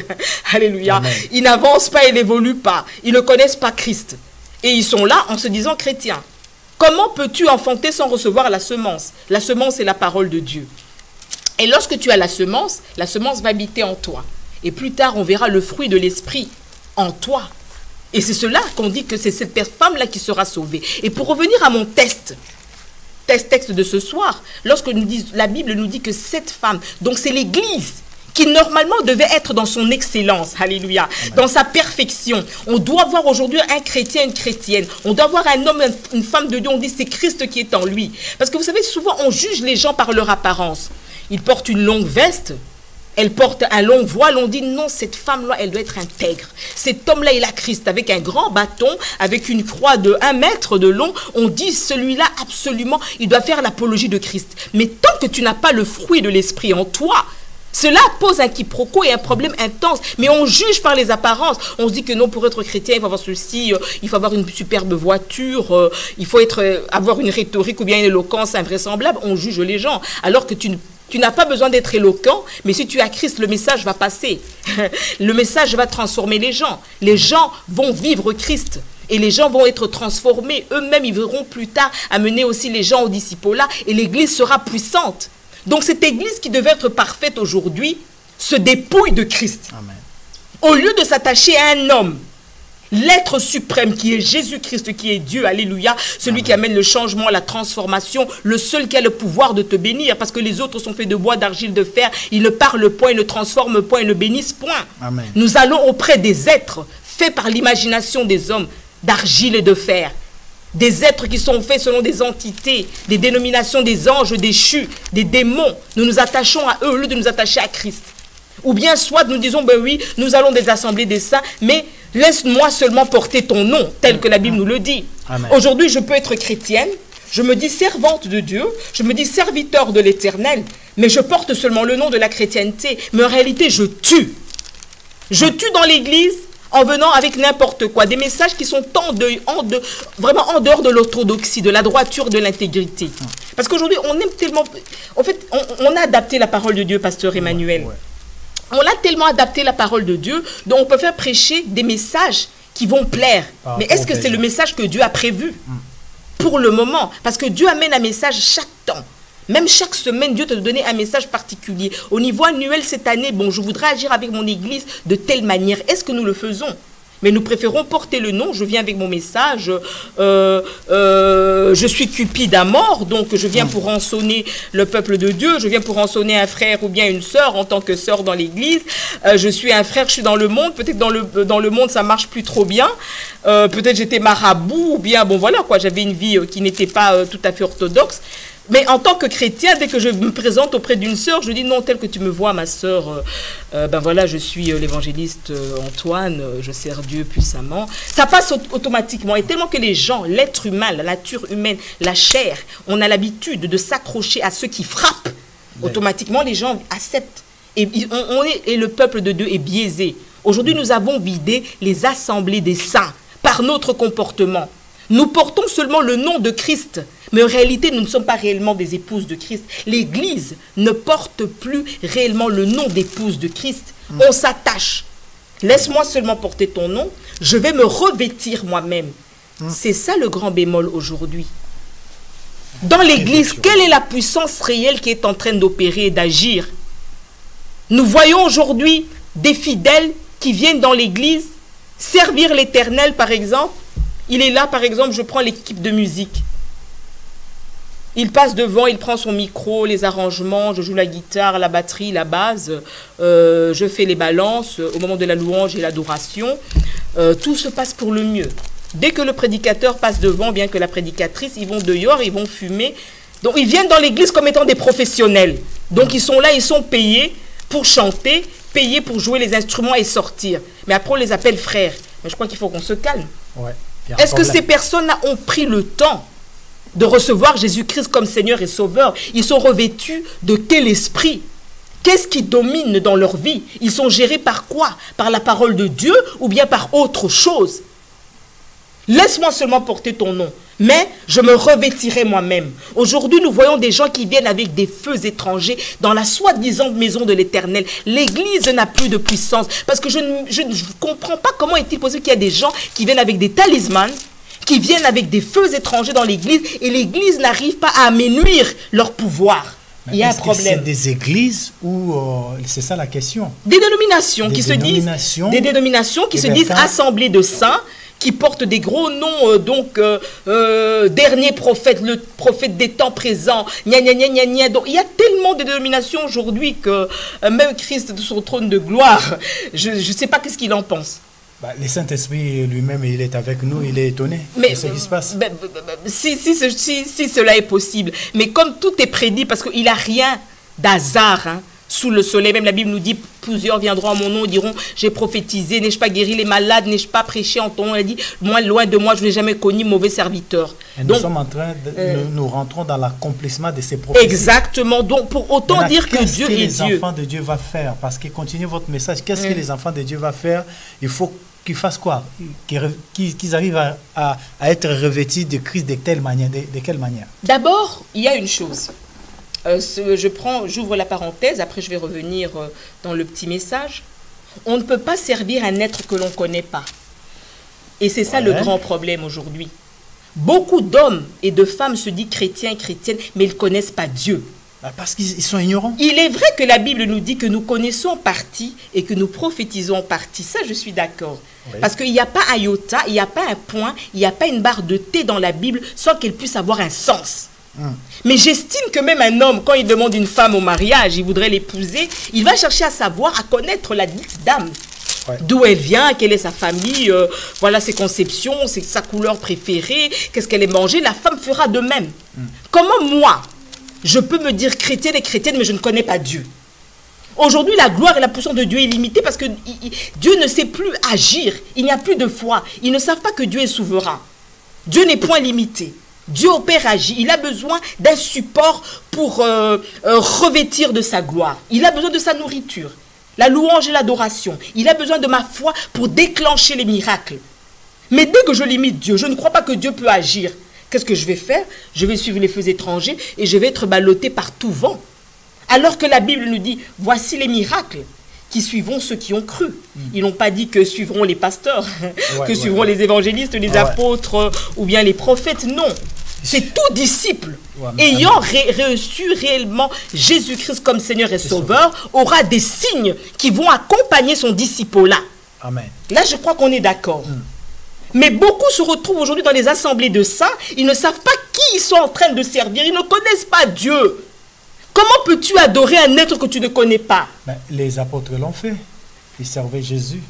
Alléluia. Amen. Ils n'avancent pas, ils n'évoluent pas. Ils ne connaissent pas Christ. Et ils sont là en se disant chrétiens. Comment peux-tu enfanter sans recevoir la semence? La semence est la parole de Dieu. Et lorsque tu as la semence va habiter en toi. Et plus tard, on verra le fruit de l'esprit en toi. Et c'est cela qu'on dit que c'est cette femme-là qui sera sauvée. Et pour revenir à mon texte de ce soir, lorsque la Bible nous dit que cette femme, donc c'est l'Église, qui normalement devait être dans son excellence, alléluia, dans sa perfection. On doit voir aujourd'hui un chrétien, une chrétienne. On doit voir un homme, une femme de Dieu. On dit c'est Christ qui est en lui. Parce que vous savez, souvent on juge les gens par leur apparence. Ils portent une longue veste, elle porte un long voile. On dit non, cette femme-là, elle doit être intègre. Cet homme-là, il a Christ avec un grand bâton, avec une croix de 1 mètre de long. On dit celui-là, absolument, il doit faire l'apologie de Christ. Mais tant que tu n'as pas le fruit de l'esprit en toi, cela pose un quiproquo et un problème intense. Mais on juge par les apparences. On se dit que non, pour être chrétien, il faut avoir ceci, il faut avoir une superbe voiture, il faut avoir une rhétorique ou bien une éloquence invraisemblable. On juge les gens. Alors que tu n'as pas besoin d'être éloquent, mais si tu as Christ, le message va passer. Le message va transformer les gens. Les gens vont vivre Christ. Et les gens vont être transformés. Eux-mêmes, ils verront plus tard amener aussi les gens au discipolat. Et l'Église sera puissante. Donc cette Église qui devait être parfaite aujourd'hui se dépouille de Christ. Amen. Au lieu de s'attacher à un homme, l'être suprême qui est Jésus-Christ, qui est Dieu, alléluia, celui Amen. Qui amène le changement, la transformation, le seul qui a le pouvoir de te bénir, parce que les autres sont faits de bois, d'argile, de fer, ils ne parlent point, ils ne transforment point, ils ne bénissent point. Amen. Nous allons auprès des êtres faits par l'imagination des hommes, d'argile et de fer. Des êtres qui sont faits selon des entités, des dénominations des anges déchus, des démons. Nous nous attachons à eux au lieu de nous attacher à Christ. Ou bien soit nous disons, ben oui, nous allons des assemblées des saints, mais laisse-moi seulement porter ton nom, tel que la Bible nous le dit. Aujourd'hui, je peux être chrétienne, je me dis servante de Dieu, je me dis serviteur de l'Éternel, mais je porte seulement le nom de la chrétienté. Mais en réalité, je tue. Je tue dans l'église en venant avec n'importe quoi. Des messages qui sont vraiment en dehors de l'orthodoxie, de la droiture, de l'intégrité. Parce qu'aujourd'hui, on aime tellement... En fait, on a adapté la parole de Dieu, pasteur Emmanuel. On a tellement adapté la parole de Dieu, donc on peut faire prêcher des messages qui vont plaire. Mais est-ce que c'est le message que Dieu a prévu pour le moment? Parce que Dieu amène un message chaque temps. Même chaque semaine, Dieu te donne un message particulier. Au niveau annuel, cette année, bon, je voudrais agir avec mon église de telle manière. Est-ce que nous le faisons? Mais nous préférons porter le nom. Je viens avec mon message. Je suis Cupide à mort, donc je viens pour rançonner le peuple de Dieu. Je viens pour rançonner un frère ou bien une sœur en tant que sœur dans l'église. Je suis un frère, je suis dans le monde. Peut-être dans le monde, ça marche plus trop bien. Peut-être j'étais marabout ou bien, bon voilà quoi, j'avais une vie qui n'était pas tout à fait orthodoxe. Mais en tant que chrétien, dès que je me présente auprès d'une sœur, je dis non, tel que tu me vois, ma sœur, ben voilà, je suis l'évangéliste Antoine, je sers Dieu puissamment. Ça passe automatiquement. Et tellement que les gens, l'être humain, la nature humaine, la chair, on a l'habitude de s'accrocher à ceux qui frappent. Oui. Automatiquement, les gens acceptent. Et le peuple de Dieu est biaisé. Aujourd'hui, nous avons vidé les assemblées des saints par notre comportement. Nous portons seulement le nom de Christ, mais en réalité, nous ne sommes pas réellement des épouses de Christ. L'Église ne porte plus réellement le nom d'épouse de Christ. On s'attache. Laisse-moi seulement porter ton nom, je vais me revêtir moi-même. C'est ça le grand bémol aujourd'hui. Dans l'Église, quelle est la puissance réelle qui est en train d'opérer et d'agir? Nous voyons aujourd'hui des fidèles qui viennent dans l'Église servir l'Éternel, par exemple. Il est là, par exemple, je prends l'équipe de musique. Il passe devant, il prend son micro, les arrangements, je joue la guitare, la batterie, la basse, je fais les balances au moment de la louange et l'adoration. Tout se passe pour le mieux. Dès que le prédicateur passe devant, bien que la prédicatrice, ils vont dehors, ils vont fumer. Donc ils viennent dans l'église comme étant des professionnels. Donc ils sont là, ils sont payés pour chanter, payés pour jouer les instruments et sortir. Mais après on les appelle frères. Mais je crois qu'il faut qu'on se calme. Ouais. Est-ce que ces personnes-là ont pris le temps de recevoir Jésus-Christ comme Seigneur et Sauveur? Ils sont revêtus de quel esprit? Qu'est-ce qui domine dans leur vie? Ils sont gérés par quoi? Par la parole de Dieu ou bien par autre chose? Laisse-moi seulement porter ton nom, mais je me revêtirai moi-même. Aujourd'hui, nous voyons des gens qui viennent avec des feux étrangers dans la soi-disant maison de l'Éternel. L'Église n'a plus de puissance parce que je ne comprends pas comment est-il possible qu'il y a des gens qui viennent avec des talismans, qui viennent avec des feux étrangers dans l'Église et l'Église n'arrive pas à amenuire leur pouvoir. Il y a un problème. C'est des églises ou c'est ça la question? Des dénominations qui se disent, des dénominations qui se disent assemblées de saints, qui portent des gros noms, dernier prophète, le prophète des temps présents, gna gna gna gna gna. Donc il y a tellement de dénominations aujourd'hui que même Christ de son trône de gloire, je ne sais pas qu'est-ce qu'il en pense. Bah, le Saint-Esprit lui-même, il est avec nous, il est étonné de ce qui se passe. Si cela est possible, mais comme tout est prédit, parce qu'il n'y a rien d'hasard, hein, sous le soleil, même la Bible nous dit, plusieurs viendront à mon nom et diront, j'ai prophétisé, n'ai-je pas guéri les malades, n'ai-je pas prêché en ton nom? Elle dit, moi, loin de moi, je n'ai jamais connu mauvais serviteur. Et nous sommes en train nous rentrons dans l'accomplissement de ces prophéties. Exactement, donc pour autant dire que Dieu est Dieu. Qu'est-ce que les enfants de Dieu vont faire? Parce que continuez votre message, qu'est-ce que les enfants de Dieu vont faire? Il faut qu'ils fassent quoi? Qu'ils arrivent à être revêtus de Christ de telle manière, de quelle manière? D'abord, il y a une chose. J'ouvre la parenthèse, après je vais revenir dans le petit message. On ne peut pas servir un être que l'on ne connaît pas. Et c'est ça le grand problème aujourd'hui. Beaucoup d'hommes et de femmes se disent chrétiens, chrétiennes, mais ils ne connaissent pas Dieu. Parce qu'ils sont ignorants. Il est vrai que la Bible nous dit que nous connaissons en partie et que nous prophétisons en partie. Ça, je suis d'accord. Oui. Parce qu'il n'y a pas un iota, il n'y a pas un point, il n'y a pas une barre de thé dans la Bible sans qu'elle puisse avoir un sens. Mais j'estime que même un homme, quand il demande une femme au mariage, il voudrait l'épouser, il va chercher à savoir, à connaître la dite dame. Ouais. D'où elle vient, quelle est sa famille, voilà ses conceptions, c'est sa couleur préférée, qu'est-ce qu'elle aime manger. La femme fera de même. Comment moi, je peux me dire chrétienne et chrétienne, mais je ne connais pas Dieu? Aujourd'hui, la gloire et la puissance de Dieu est limitée parce que Dieu ne sait plus agir. Il n'y a plus de foi. Ils ne savent pas que Dieu est souverain. Dieu n'est point limité. Dieu opère, agit. Il a besoin d'un support pour revêtir de sa gloire. Il a besoin de sa nourriture, la louange et l'adoration. Il a besoin de ma foi pour déclencher les miracles. Mais dès que je limite Dieu, je ne crois pas que Dieu peut agir. Qu'est-ce que je vais faire? Je vais suivre les feux étrangers et je vais être ballotté par tout vent. Alors que la Bible nous dit, voici les miracles qui suivront ceux qui ont cru. Ils n'ont pas dit que suivront les pasteurs, que suivront les évangélistes, les apôtres ou bien les prophètes. Non, c'est tout disciple ayant reçu réellement Jésus-Christ comme Seigneur et Sauveur aura des signes qui vont accompagner son disciple-là. Amen. Là, je crois qu'on est d'accord. Mais beaucoup se retrouvent aujourd'hui dans les assemblées de saints. Ils ne savent pas qui ils sont en train de servir. Ils ne connaissent pas Dieu. Comment peux-tu adorer un être que tu ne connais pas? Ben, les apôtres l'ont fait. Ils servaient Jésus.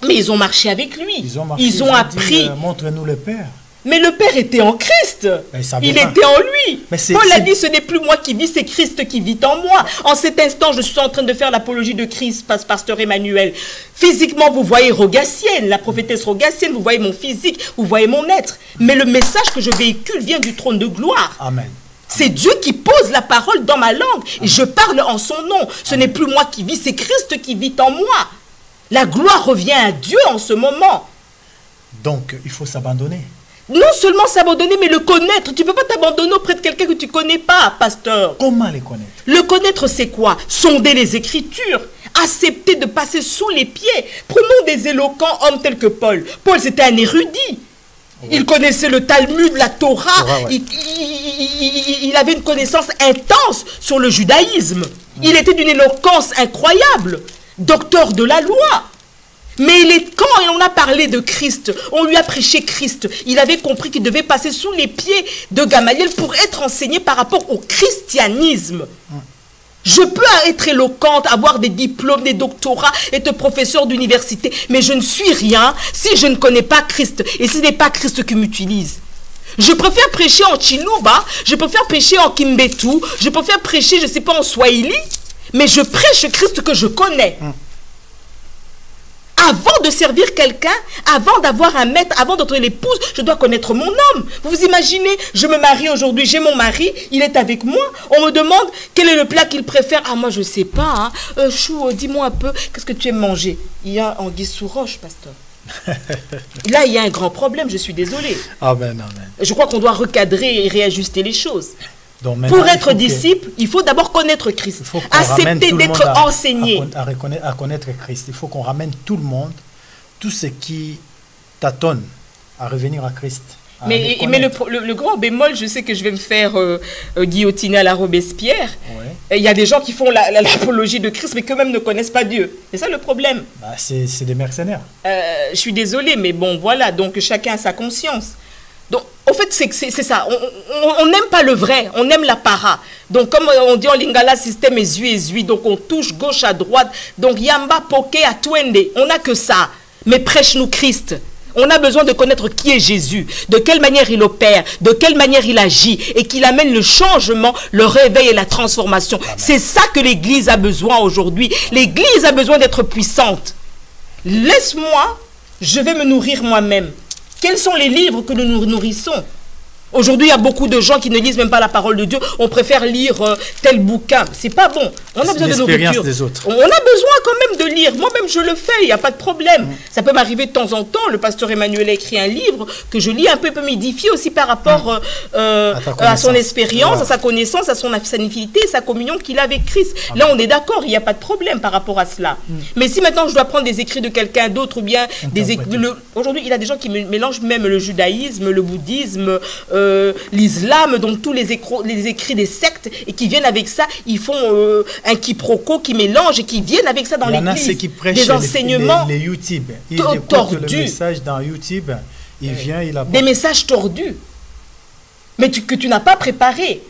Mais ils ont marché avec lui. Ils ont appris. Montre-nous le Père. Mais le Père était en Christ. Il était en lui. Paul a dit, ce n'est plus moi qui vis, c'est Christ qui vit en moi. En cet instant, je suis en train de faire l'apologie de Christ, pasteur Emmanuel. Physiquement, vous voyez Rogacienne, la prophétesse Rogacienne, vous voyez mon physique, vous voyez mon être. Mais le message que je véhicule vient du trône de gloire. Amen. C'est Dieu qui pose la parole dans ma langue. Et je parle en son nom. Ce n'est plus moi qui vis, c'est Christ qui vit en moi. La gloire revient à Dieu en ce moment. Donc, il faut s'abandonner. Non seulement s'abandonner, mais le connaître. Tu ne peux pas t'abandonner auprès de quelqu'un que tu ne connais pas, pasteur. Comment les connaître? Le connaître, c'est quoi? Sonder les Écritures. Accepter de passer sous les pieds. Prenons des éloquents hommes tels que Paul. Paul, c'était un érudit. Il connaissait le Talmud, la Torah. Il avait une connaissance intense sur le judaïsme. Il était d'une éloquence incroyable. Docteur de la loi. Mais quand on a parlé de Christ, on lui a prêché Christ, il avait compris qu'il devait passer sous les pieds de Gamaliel pour être enseigné par rapport au christianisme. Je peux être éloquente, avoir des diplômes, des doctorats, être professeur d'université, mais je ne suis rien si je ne connais pas Christ. Et ce n'est pas Christ qui m'utilise. Je préfère prêcher en Chiluba, je préfère prêcher en Kimbetu, je préfère prêcher, je ne sais pas, en Swahili, mais je prêche Christ que je connais. Avant de servir quelqu'un, avant d'avoir un maître, avant d'être l'épouse, je dois connaître mon homme. Vous vous imaginez, je me marie aujourd'hui, j'ai mon mari, il est avec moi. On me demande quel est le plat qu'il préfère. Ah, moi, je ne sais pas. Hein. Chou, dis-moi un peu, qu'est-ce que tu aimes manger? Il y a anguille sous roche, pasteur. Là, il y a un grand problème, je suis désolée. Amen, amen. Je crois qu'on doit recadrer et réajuster les choses. Donc pour être disciple, il faut d'abord connaître Christ. Accepter d'être enseigné. À connaître Christ. Il faut qu'on ramène tout le monde, tous ceux qui tâtonnent à revenir à Christ. Mais le grand bémol, je sais que je vais me faire guillotiner à la Robespierre. Ouais. Il y a des gens qui font l'apologie de Christ, mais qu'eux-mêmes ne connaissent pas Dieu. C'est ça le problème. Bah, c'est des mercenaires. Je suis désolée, mais bon, voilà. Donc chacun a sa conscience. Donc, en fait, c'est ça. On n'aime pas le vrai, on aime la para. Donc, comme on dit en lingala, système est donc on touche gauche à droite. Donc, yamba, poké, à twende. On n'a que ça. Mais prêche-nous Christ. On a besoin de connaître qui est Jésus, de quelle manière il opère, de quelle manière il agit, et qu'il amène le changement, le réveil et la transformation. C'est ça que l'Église a besoin aujourd'hui. L'Église a besoin d'être puissante. Laisse-moi, je vais me nourrir moi-même. Quels sont les livres que nous nous nourrissons? Aujourd'hui, il y a beaucoup de gens qui ne lisent même pas la parole de Dieu. On préfère lire tel bouquin. C'est pas bon. On a besoin de nourriture. Des autres. On a besoin quand même de lire. Moi-même, je le fais. Il n'y a pas de problème. Ça peut m'arriver de temps en temps. Le pasteur Emmanuel a écrit un livre que je lis un peu m'édifier aussi par rapport à son expérience, à sa connaissance, à son affinité, sa communion qu'il a avec Christ. Amen. Là, on est d'accord. Il n'y a pas de problème par rapport à cela. Mais si maintenant je dois prendre des écrits de quelqu'un d'autre ou bien aujourd'hui, il y a des gens qui mélangent même le judaïsme, le bouddhisme, l'islam, donc tous les écrits des sectes, et qui viennent avec ça, ils font un quiproquo, qui mélange et qui viennent avec ça dans l'église. Il y en a ceux qui prêchent des enseignements les YouTube. Ils écoutent le message dans YouTube, il vient, il apporte. Des messages tordus, mais que tu n'as pas préparé.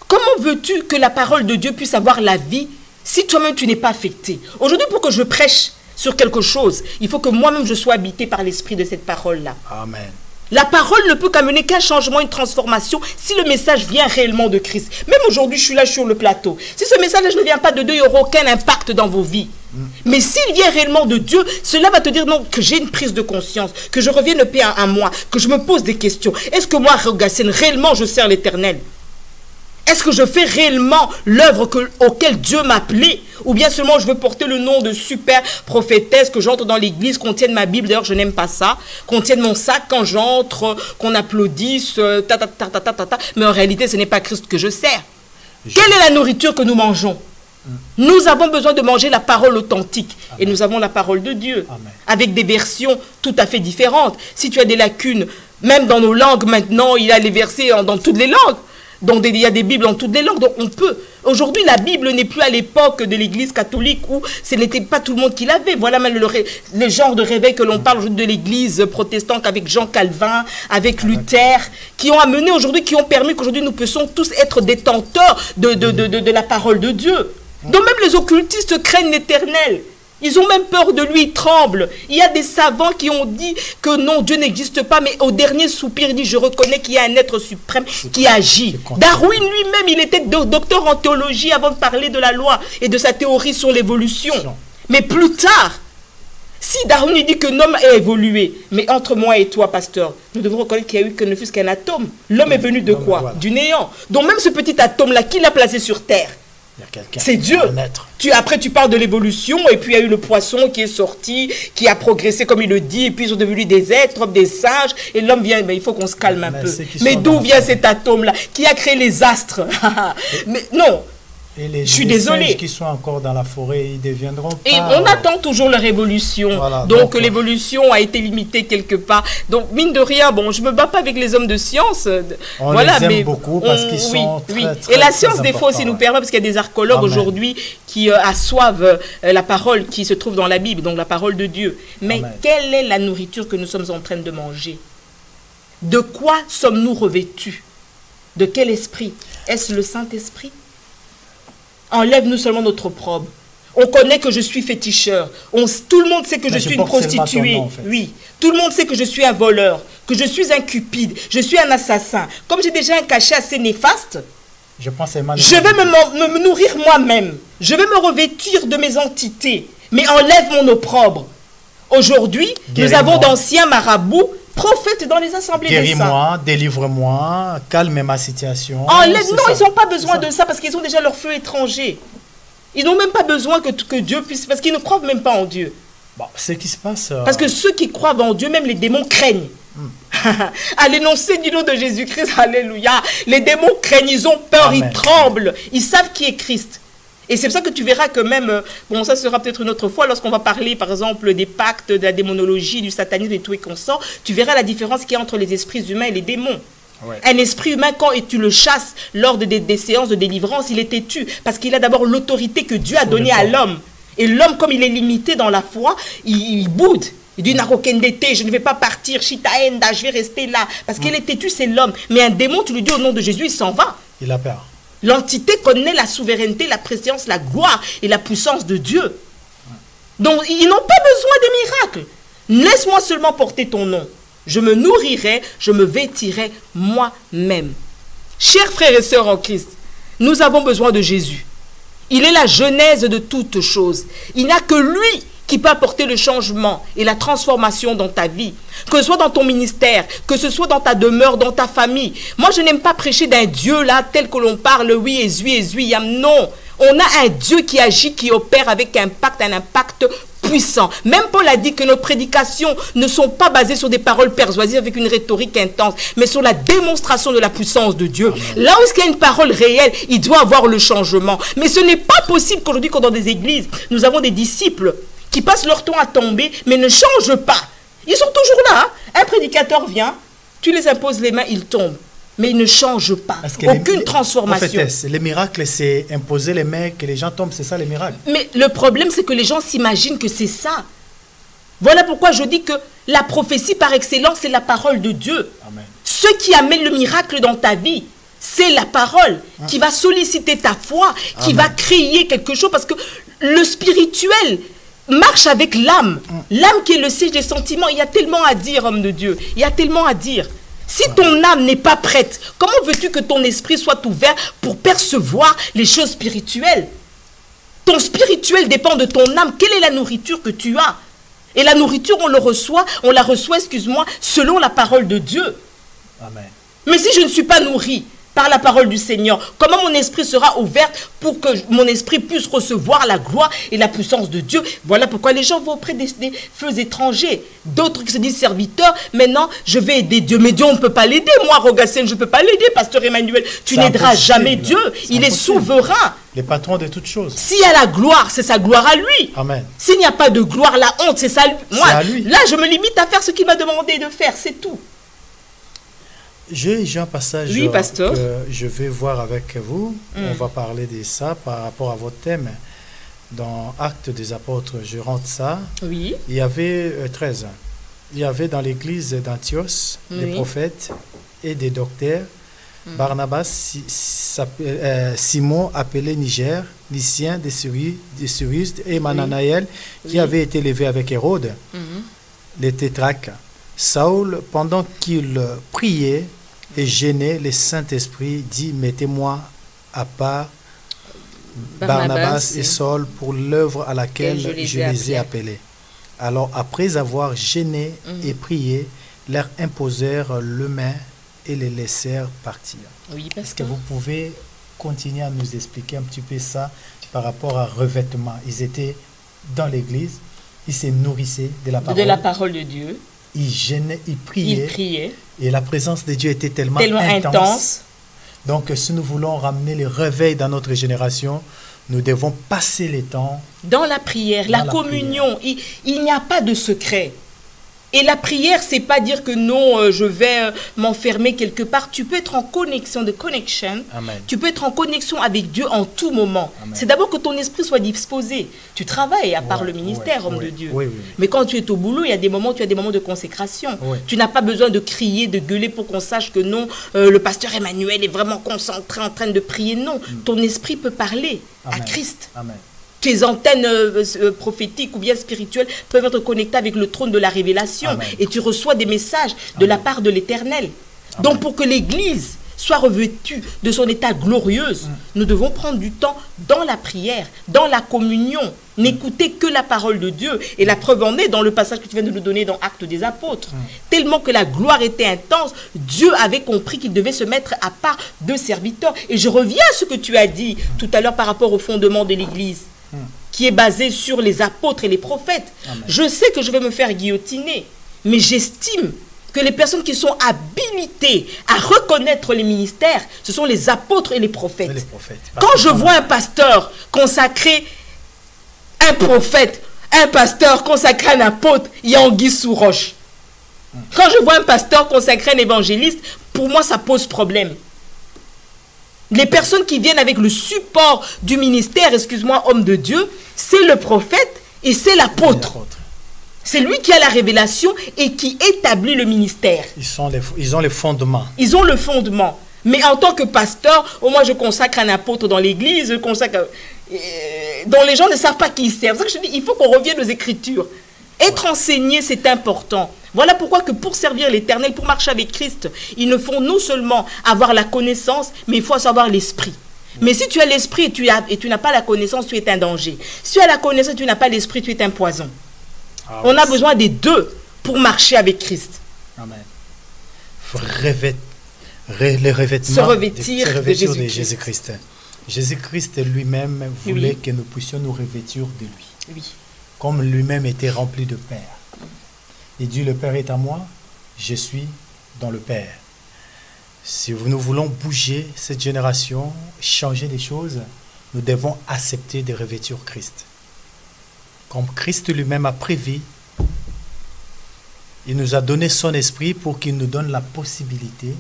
Comment veux-tu que la parole de Dieu puisse avoir la vie si toi-même tu n'es pas affecté? Aujourd'hui, pour que je prêche sur quelque chose, il faut que moi-même je sois habité par l'esprit de cette parole-là. Amen. La parole ne peut qu'amener qu'un changement, une transformation, si le message vient réellement de Christ. Même aujourd'hui, je suis là sur le plateau. Si ce message ne vient pas de Dieu, il n'y aura aucun impact dans vos vies. Mais s'il vient réellement de Dieu, cela va te dire non, que j'ai une prise de conscience, que je revienne paix à moi, que je me pose des questions. Est-ce que moi, Rogassène, réellement je sers l'Éternel? Est-ce que je fais réellement l'œuvre auquel Dieu m'a appelé? Ou bien seulement je veux porter le nom de super prophétesse, que j'entre dans l'église, qu'on tienne ma Bible, d'ailleurs je n'aime pas ça, qu'on tienne mon sac quand j'entre, qu'on applaudisse, mais en réalité ce n'est pas Christ que je sers. Quelle est la nourriture que nous mangeons? Nous avons besoin de manger la parole authentique. Amen. Et nous avons la parole de Dieu. Amen. Avec des versions tout à fait différentes. Si tu as des lacunes, même dans nos langues maintenant, il y a les versets dans toutes les langues. Donc il y a des Bibles en toutes les langues. Donc on peut. Aujourd'hui, la Bible n'est plus à l'époque de l'Église catholique où ce n'était pas tout le monde qui l'avait. Voilà même le genre de réveil que l'on parle aujourd'hui de l'Église protestante avec Jean Calvin, avec Luther, qui ont amené aujourd'hui, qui ont permis qu'aujourd'hui nous puissions tous être détenteurs de la parole de Dieu. Donc même les occultistes craignent l'Éternel. Ils ont même peur de lui, ils tremblent. Il y a des savants qui ont dit que non, Dieu n'existe pas, mais au dernier soupir, il dit, je reconnais qu'il y a un être suprême qui agit. Darwin lui-même, il était docteur en théologie avant de parler de la loi et de sa théorie sur l'évolution. Mais plus tard, si Darwin dit que l'homme a évolué, mais entre moi et toi, pasteur, nous devons reconnaître qu'il n'y a eu que ne fût-ce qu'un atome. L'homme est venu de quoi? Voilà. Du néant. Donc même ce petit atome-là, qui l'a placé sur Terre? C'est Dieu. Après, tu parles de l'évolution, et puis il y a eu le poisson qui est sorti, qui a progressé, comme il le dit, et puis ils sont devenus des êtres, des singes, et l'homme vient, mais il faut qu'on se calme un peu. Mais d'où vient cet atome-là? Qui a créé les astres? Mais non. Et je suis désolé. Les qui sont encore dans la forêt, ils deviendront pas... Et on attend toujours la révolution. Voilà, donc l'évolution a été limitée quelque part. Donc mine de rien, bon, je me bats pas avec les hommes de science. On les aime beaucoup parce qu'ils sont très, et la science des fois aussi nous permet, parce qu'il y a des archéologues aujourd'hui qui assoivent la parole qui se trouve dans la Bible, donc la parole de Dieu. Mais quelle est la nourriture que nous sommes en train de manger? De quoi sommes-nous revêtus? De quel esprit? Est-ce le Saint-Esprit? Enlève-nous seulement notre opprobre. On connaît que je suis féticheur. Tout le monde sait que je suis une prostituée. Nom, en fait. Oui. Tout le monde sait que je suis un voleur, que je suis un cupide, je suis un assassin. Comme j'ai déjà un cachet assez néfaste, je vais me nourrir moi-même. Je vais me revêtir de mes entités. Mais enlève mon opprobre. Aujourd'hui, nous avons d'anciens marabouts, prophètes dans les assemblées des saints. Guéris-moi, délivre-moi, calme ma situation. Enlève, non, ils n'ont pas besoin de ça parce qu'ils ont déjà leur feu étranger. Ils n'ont même pas besoin que Dieu puisse, parce qu'ils ne croient même pas en Dieu. Bon, ce qui se passe... Parce que ceux qui croient en Dieu, même les démons craignent. À l'énoncé du nom de Jésus-Christ, alléluia. Les démons craignent, ils ont peur, Amen. Ils tremblent. Ils savent qui est Christ. Et c'est pour ça que tu verras que même, bon, ça sera peut-être une autre fois, lorsqu'on va parler, par exemple, des pactes, de la démonologie, du satanisme et tout et qu'on sort, tu verras la différence qu'il y a entre les esprits humains et les démons. Ouais. Un esprit humain, quand tu le chasses lors des séances de délivrance, il est têtu, parce qu'il a d'abord l'autorité que Dieu a donnée à l'homme. Et l'homme, comme il est limité dans la foi, il boude. Il dit, Narokendete, je ne vais pas partir, Shitaenda, je vais rester là. Parce qu'il est têtu, c'est l'homme. Mais un démon, tu lui dis au nom de Jésus, il s'en va. Il a peur. L'entité connaît la souveraineté, la préscience, la gloire et la puissance de Dieu. Donc, ils n'ont pas besoin des miracles. Laisse-moi seulement porter ton nom. Je me nourrirai, je me vêtirai moi-même. Chers frères et sœurs en Christ, nous avons besoin de Jésus. Il est la genèse de toutes choses. Il n'y a que lui qui peut apporter le changement et la transformation dans ta vie. Que ce soit dans ton ministère, que ce soit dans ta demeure, dans ta famille. Moi, je n'aime pas prêcher d'un Dieu là, tel que l'on parle, oui, yam. Non, on a un Dieu qui agit, qui opère avec un impact puissant. Même Paul a dit que nos prédications ne sont pas basées sur des paroles persuasives avec une rhétorique intense, mais sur la démonstration de la puissance de Dieu. Amen. Là où il y a une parole réelle, il doit avoir le changement. Mais ce n'est pas possible qu'aujourd'hui, quand dans des églises, nous avons des disciples qui passent leur temps à tomber, mais ne changent pas. Ils sont toujours là. Hein? Un prédicateur vient, tu les imposes les mains, ils tombent. Mais ils ne changent pas. Aucune transformation. Les miracles, c'est imposer les mains, que les gens tombent, c'est ça les miracles. Mais le problème, c'est que les gens s'imaginent que c'est ça. Voilà pourquoi je dis que la prophétie par excellence, c'est la parole de Dieu. Amen. Ce qui amène le miracle dans ta vie, c'est la parole qui va solliciter ta foi, qui va créer quelque chose. Parce que le spirituel marche avec l'âme. L'âme qui est le siège des sentiments. Il y a tellement à dire, homme de Dieu. Il y a tellement à dire. Si ton âme n'est pas prête, comment veux-tu que ton esprit soit ouvert pour percevoir les choses spirituelles? Ton spirituel dépend de ton âme. Quelle est la nourriture que tu as? Et la nourriture, on la reçoit, excuse-moi, selon la parole de Dieu. Amen. Mais si je ne suis pas nourri par la parole du Seigneur, comment mon esprit sera ouvert pour que mon esprit puisse recevoir la gloire et la puissance de Dieu? Voilà pourquoi les gens vont auprès des feux étrangers. D'autres qui se disent serviteurs, maintenant je vais aider Dieu. Mais Dieu, on ne peut pas l'aider. Moi, Rogassène, je ne peux pas l'aider. Pasteur Emmanuel, tu n'aideras jamais Dieu. Il est souverain. Les patrons de toutes choses. S'il y a la gloire, c'est sa gloire à lui. Amen. S'il n'y a pas de gloire, la honte, c'est ça. Moi, à lui. Là, je me limite à faire ce qu'il m'a demandé de faire, c'est tout. J'ai un passage oui, pasteur, que je vais voir avec vous. On va parler de ça par rapport à votre thème. Dans Actes des Apôtres, je rentre ça. Oui. Il y avait 13. Il y avait dans l'église d'Antioche des prophètes et des docteurs. Barnabas, Simon appelé Niger, Lycien de Cyrus et Mananaël qui avait été élevé avec Hérode, les tétrarques. Saül, pendant qu'il priait et gênait, le Saint-Esprit dit: mettez-moi à part Barnabas et Saul pour l'œuvre à laquelle je les ai appelés. Alors, après avoir gêné et prié, leur imposèrent le main et les laissèrent partir. Oui, est-ce que vous pouvez continuer à nous expliquer un petit peu ça par rapport à revêtement? Ils étaient dans l'église, ils se nourrissaient de la parole de Dieu. Ils gênaient, ils priaient. Et la présence de Dieu était tellement intense. Donc, si nous voulons ramener le réveil dans notre génération, nous devons passer les temps dans la prière, la communion. Il n'y a pas de secret. Et la prière, c'est pas dire que non, je vais m'enfermer quelque part. Tu peux être en connexion, Amen. Tu peux être en connexion avec Dieu en tout moment. C'est d'abord que ton esprit soit disposé. Tu travailles à part le ministère, homme de Dieu. Mais quand tu es au boulot, il y a des moments, tu as des moments de consécration. Tu n'as pas besoin de crier, de gueuler pour qu'on sache que non, le pasteur Emmanuel est vraiment concentré en train de prier. Non, ton esprit peut parler à Christ. Amen. Tes antennes prophétiques ou bien spirituelles peuvent être connectées avec le trône de la révélation. Amen. Et tu reçois des messages de la part de l'Éternel. Donc pour que l'Église soit revêtue de son état glorieuse, nous devons prendre du temps dans la prière, dans la communion, n'écouter que la parole de Dieu. Et la preuve en est dans le passage que tu viens de nous donner dans Actes des Apôtres. Tellement que la gloire était intense, Dieu avait compris qu'il devait se mettre à part de serviteurs. Et je reviens à ce que tu as dit tout à l'heure par rapport au fondement de l'Église, qui est basé sur les apôtres et les prophètes. Amen. Je sais que je vais me faire guillotiner, mais j'estime que les personnes qui sont habilitées à reconnaître les ministères, ce sont les apôtres et les prophètes. Quand je vois un pasteur consacré, un prophète, un pasteur consacré à un apôtre, il y a anguille sous roche. Quand je vois un pasteur consacré à un évangéliste, pour moi, ça pose problème. Les personnes qui viennent avec le support du ministère, excuse-moi, homme de Dieu, c'est le prophète et c'est l'apôtre. C'est lui qui a la révélation et qui établit le ministère. Ils ont les fondements. Ils ont le fondement. Mais en tant que pasteur, au moins je consacre un apôtre dans l'église, je consacre... dont les gens ne savent pas qui c'est. C'est pour ça que je dis, il faut qu'on revienne aux Écritures. Être enseigné, c'est important. Voilà pourquoi que pour servir l'Éternel, pour marcher avec Christ, il ne faut non seulement avoir la connaissance, mais il faut savoir l'esprit. Mais si tu as l'esprit et tu n'as pas la connaissance, tu es un danger. Si tu as la connaissance et tu n'as pas l'esprit, tu es un poison. On a besoin des deux pour marcher avec Christ. Amen. Le revêtement, se revêtir de Jésus-Christ. Jésus-Christ lui-même voulait que nous puissions nous revêtir de lui. Oui. Comme lui-même était rempli de Père. Il dit, le Père est à moi, je suis dans le Père. Si nous voulons bouger cette génération, changer les choses, nous devons accepter de revêtir Christ. Comme Christ lui-même a prévu, il nous a donné son esprit pour qu'il nous donne la possibilité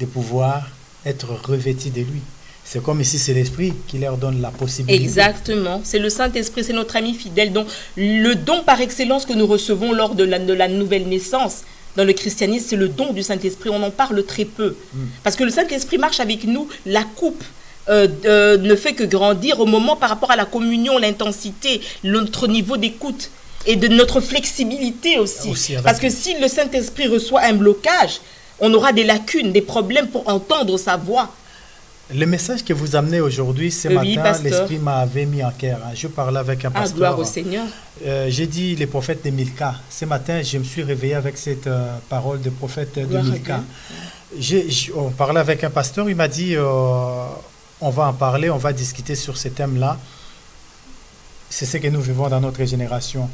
de pouvoir être revêtis de lui. C'est comme ici, c'est l'Esprit qui leur donne la possibilité. Exactement. C'est le Saint-Esprit, c'est notre ami fidèle. Donc, le don par excellence que nous recevons lors de la nouvelle naissance dans le christianisme, c'est le don du Saint-Esprit. On en parle très peu. Parce que le Saint-Esprit marche avec nous. La coupe ne fait que grandir au moment par rapport à la communion, l'intensité, notre niveau d'écoute et de notre flexibilité aussi. Parce que si le Saint-Esprit reçoit un blocage, on aura des lacunes, des problèmes pour entendre sa voix. Le message que vous amenez aujourd'hui, ce matin, l'Esprit m'avait mis en cœur. Je parlais avec un pasteur. Gloire au Seigneur. J'ai dit les prophètes de Milka. Ce matin, je me suis réveillé avec cette parole de prophète de Milka. On parlait avec un pasteur, il m'a dit, on va en parler, on va discuter sur ce thème-là. C'est ce que nous vivons dans notre génération.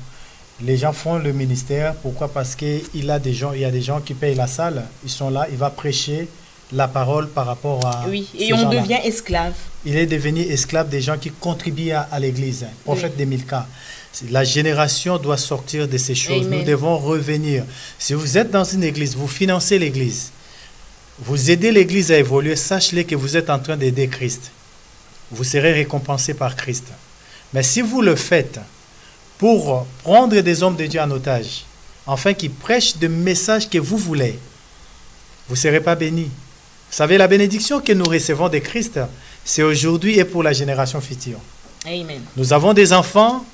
Les gens font le ministère. Pourquoi? Parce qu'il y a des gens qui payent la salle. Ils sont là, il va prêcher la parole par rapport à... Oui, et on devient esclave. Il est devenu esclave des gens qui contribuent à l'Église. Prophète de Milka. La génération doit sortir de ces choses. Amen. Nous devons revenir. Si vous êtes dans une église, vous financez l'église, vous aidez l'église à évoluer, sachez que vous êtes en train d'aider Christ. Vous serez récompensé par Christ. Mais si vous le faites pour prendre des hommes de Dieu en otage, afin qu'ils prêchent des messages que vous voulez, vous ne serez pas bénis. Vous savez, la bénédiction que nous recevons de Christ, c'est aujourd'hui et pour la génération future. Amen. Nous avons des enfants,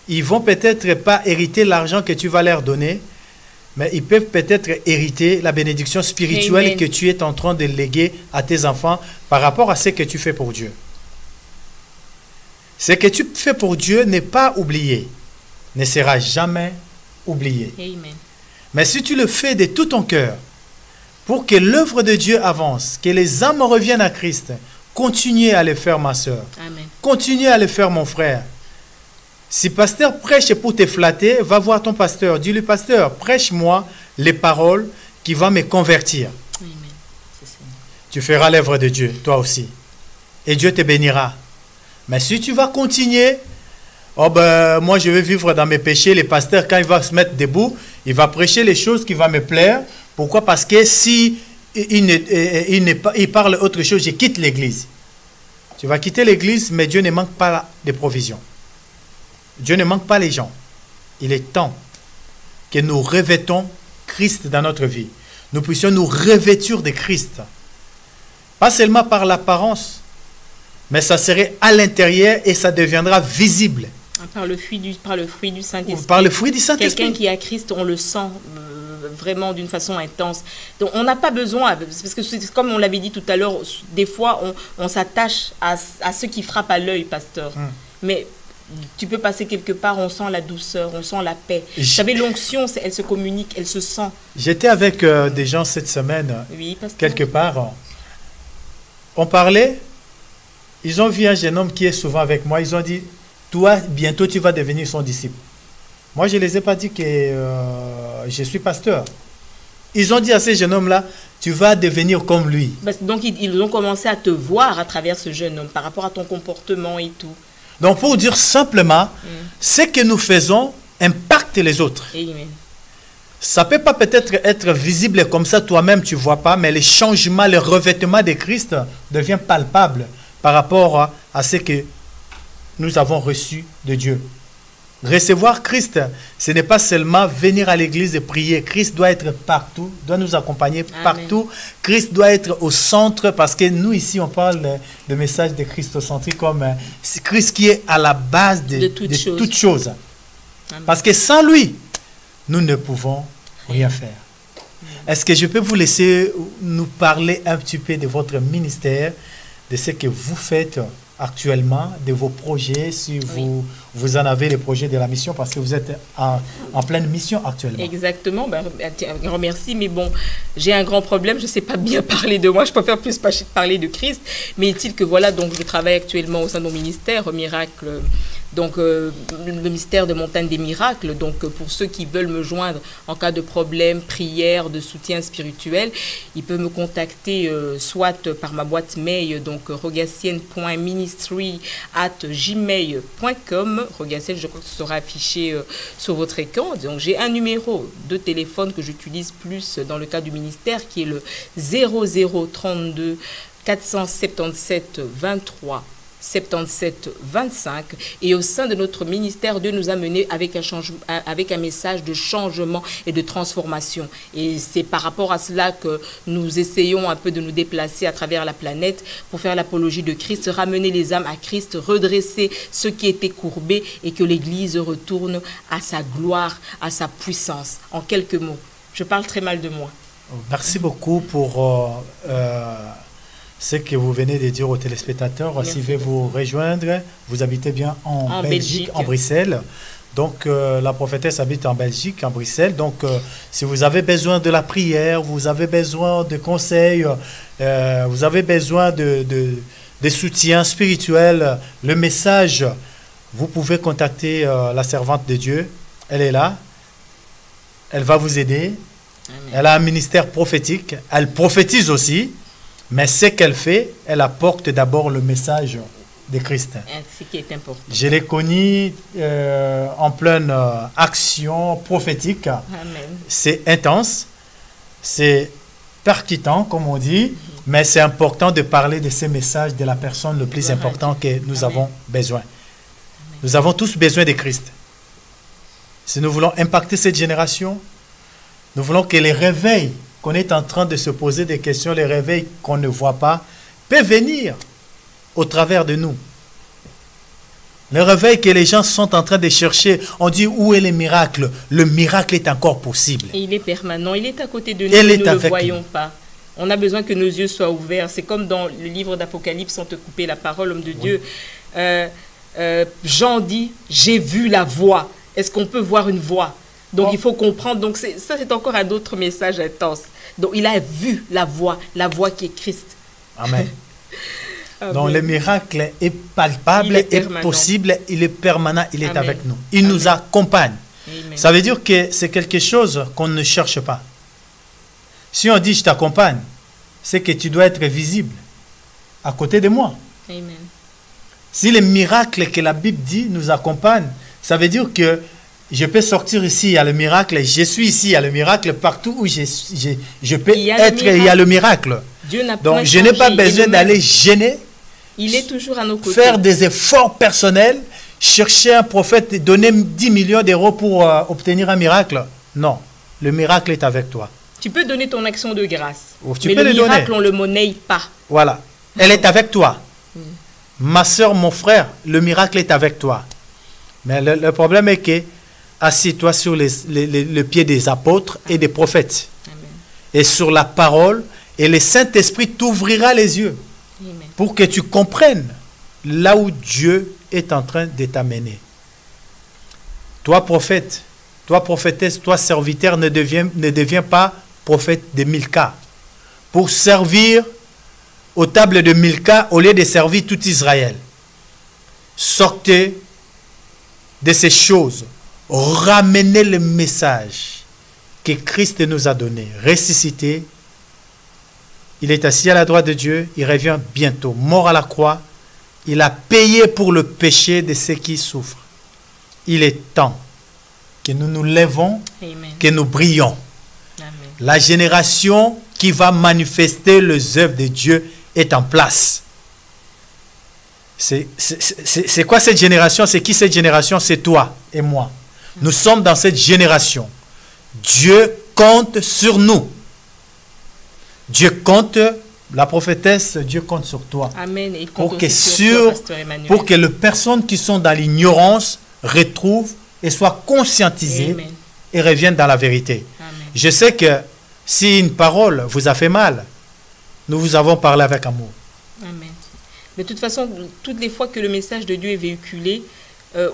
ils vont peut-être pas hériter l'argent que tu vas leur donner, mais ils peuvent peut-être hériter la bénédiction spirituelle Amen. Que tu es en train de léguer à tes enfants par rapport à ce que tu fais pour Dieu. Ce que tu fais pour Dieu n'est pas oublié, ne sera jamais oublié. Amen. Mais si tu le fais de tout ton cœur, pour que l'œuvre de Dieu avance, que les âmes reviennent à Christ, continuez à le faire, ma soeur. Amen. Continuez à le faire, mon frère. Si pasteur prêche pour te flatter, va voir ton pasteur. Dis-lui, pasteur, prêche-moi les paroles qui vont me convertir. Amen. C'est ça. Tu feras l'œuvre de Dieu, toi aussi. Et Dieu te bénira. Mais si tu vas continuer, oh ben, moi je vais vivre dans mes péchés, le pasteur, quand il va se mettre debout, il va prêcher les choses qui vont me plaire. Pourquoi? Parce que si il parle autre chose, je quitte l'église. Tu vas quitter l'église, mais Dieu ne manque pas de provisions. Dieu ne manque pas les gens. Il est temps que nous revêtons Christ dans notre vie. Nous puissions nous revêtir de Christ. Pas seulement par l'apparence, mais ça serait à l'intérieur et ça deviendra visible. Par le fruit du Saint-Esprit. Par le fruit du Saint-Esprit. Quelqu'un qui a Christ, on le sent vraiment d'une façon intense. Donc on n'a pas besoin, parce que comme on l'avait dit tout à l'heure, des fois on s'attache à ce qui frappe à l'œil, pasteur. Mais tu peux passer quelque part, on sent la douceur, on sent la paix. Vous savez, l'onction, elle se communique, elle se sent. J'étais avec des gens cette semaine, oui, quelque part. On parlait, ils ont vu un jeune homme qui est souvent avec moi, ils ont dit, toi, bientôt tu vas devenir son disciple. Moi, je ne les ai pas dit que je suis pasteur. Ils ont dit à ces jeunes hommes-là, tu vas devenir comme lui. Donc, ils ont commencé à te voir à travers ce jeune homme, par rapport à ton comportement et tout. Donc, pour dire simplement, ce que nous faisons impacte les autres. Amen. Ça ne peut pas peut-être être visible comme ça, toi-même, tu ne vois pas, mais les changements, le revêtement de Christ devient palpable par rapport à ce que nous avons reçu de Dieu. Recevoir Christ, ce n'est pas seulement venir à l'église et prier. Christ doit être partout, doit nous accompagner partout. Amen. Christ doit être au centre, parce que nous ici, on parle de message de christocentrique comme Christ qui est à la base de toutes choses. Parce que sans lui, nous ne pouvons rien faire. Est-ce que je peux vous laisser nous parler un petit peu de votre ministère, de ce que vous faites actuellement, de vos projets, si vous en avez les projets de la mission, parce que vous êtes en pleine mission actuellement. Exactement, un grand merci, mais bon, j'ai un grand problème, je ne sais pas bien parler de moi, je préfère plus parler de Christ, mais est-il que voilà, donc je travaille actuellement au sein de mon ministère, Miracle, donc le ministère de Montagne des Miracles, donc pour ceux qui veulent me joindre en cas de problème, prière, de soutien spirituel, ils peuvent me contacter soit par ma boîte mail, donc rogacienne.ministry@gmail.com. Rogacienne, je crois que ce sera affiché sur votre écran. Donc j'ai un numéro de téléphone que j'utilise plus dans le cadre du ministère qui est le 0032 477 23 77 25, et au sein de notre ministère, Dieu nous a menés avec un message de changement et de transformation. Et c'est par rapport à cela que nous essayons un peu de nous déplacer à travers la planète pour faire l'apologie de Christ, ramener les âmes à Christ, redresser ce qui était courbé et que l'Église retourne à sa gloire, à sa puissance. En quelques mots, je parle très mal de moi. Merci beaucoup pour ce que vous venez de dire aux téléspectateurs. Merci. Si vous vous rejoindre, vous habitez bien en Belgique, en Bruxelles. Donc, la prophétesse habite en Belgique, en Bruxelles. Donc, si vous avez besoin de la prière, vous avez besoin de conseils, vous avez besoin de soutien spirituel, le message, vous pouvez contacter la servante de Dieu. Elle est là. Elle va vous aider. Amen. Elle a un ministère prophétique. Elle prophétise aussi. Mais ce qu'elle fait, elle apporte d'abord le message de Christ. Ce qui est important. Je l'ai connue en pleine action prophétique. Amen. C'est intense, c'est percutant, comme on dit, mais c'est important de parler de ces messages de la personne le plus important que nous Amen. avons besoin. Amen. Nous avons tous besoin de Christ. Si nous voulons impacter cette génération, nous voulons que les réveils qu'on est en train de se poser des questions, les réveils qu'on ne voit pas, peuvent venir au travers de nous. Le réveil que les gens sont en train de chercher, on dit où est le miracle? Le miracle est encore possible. Et il est permanent, il est à côté de nous, Elle nous est ne le avec voyons nous. pas. On a besoin que nos yeux soient ouverts. C'est comme dans le livre d'Apocalypse, sans te couper la parole, homme de Dieu. Jean dit, j'ai vu la voix. Est-ce qu'on peut voir une voix? Donc il faut comprendre. Donc ça, c'est encore un autre message intense. Donc il a vu la voix qui est Christ. Amen. Amen. Donc le miracle est palpable, Il est est permanent. possible, il est permanent, il est Amen. avec nous. Il nous Amen. accompagne. Amen. Ça veut dire que c'est quelque chose qu'on ne cherche pas. Si on dit je t'accompagne, c'est que tu dois être visible à côté de moi. Amen. Si les miracles que la Bible dit nous accompagnent, ça veut dire que je peux sortir ici, il y a le miracle, je suis ici, il y a le miracle, partout où je peux Il y a le être, il y a le miracle. Dieu n'a Donc point je n'ai pas changé. Et besoin nous-mêmes, d'aller gêner, il est toujours à nos côtés. faire des efforts personnels, chercher un prophète et donner 10 millions d'euros pour obtenir un miracle. Non, le miracle est avec toi. Tu peux donner ton action de grâce. Oh, tu mais peux le le donner. miracle, on ne le monnaie pas. Voilà, elle est avec toi. Ma soeur, mon frère, le miracle est avec toi. Mais le problème est que assis-toi sur le pied des apôtres et des prophètes. Amen. Et sur la parole, et le Saint-Esprit t'ouvrira les yeux Amen. pour que tu comprennes là où Dieu est en train de t'amener. Toi, prophète, toi, prophétesse, toi, serviteur, ne deviens pas prophète de Milka. Pour servir aux tables de Milka au lieu de servir tout Israël. Sortez de ces choses. Ramenez le message que Christ nous a donné. Ressuscité. Il est assis à la droite de Dieu. Il revient bientôt. Mort à la croix. Il a payé pour le péché de ceux qui souffrent. Il est temps que nous nous lèvons, Amen. que nous brillons. Amen. La génération qui va manifester les œuvres de Dieu est en place. C'est quoi cette génération? C'est qui cette génération? C'est toi et moi. Nous sommes dans cette génération. Dieu compte sur nous. Dieu compte, la prophétesse, Dieu compte sur toi. Amen. Et il Pour compte que, aussi sur toi, Pasteur Emmanuel. pour que les personnes qui sont dans l'ignorance retrouvent et soient conscientisées Amen. et reviennent dans la vérité. Amen. Je sais que si une parole vous a fait mal, nous vous avons parlé avec amour. Amen. Mais de toute façon, toutes les fois que le message de Dieu est véhiculé,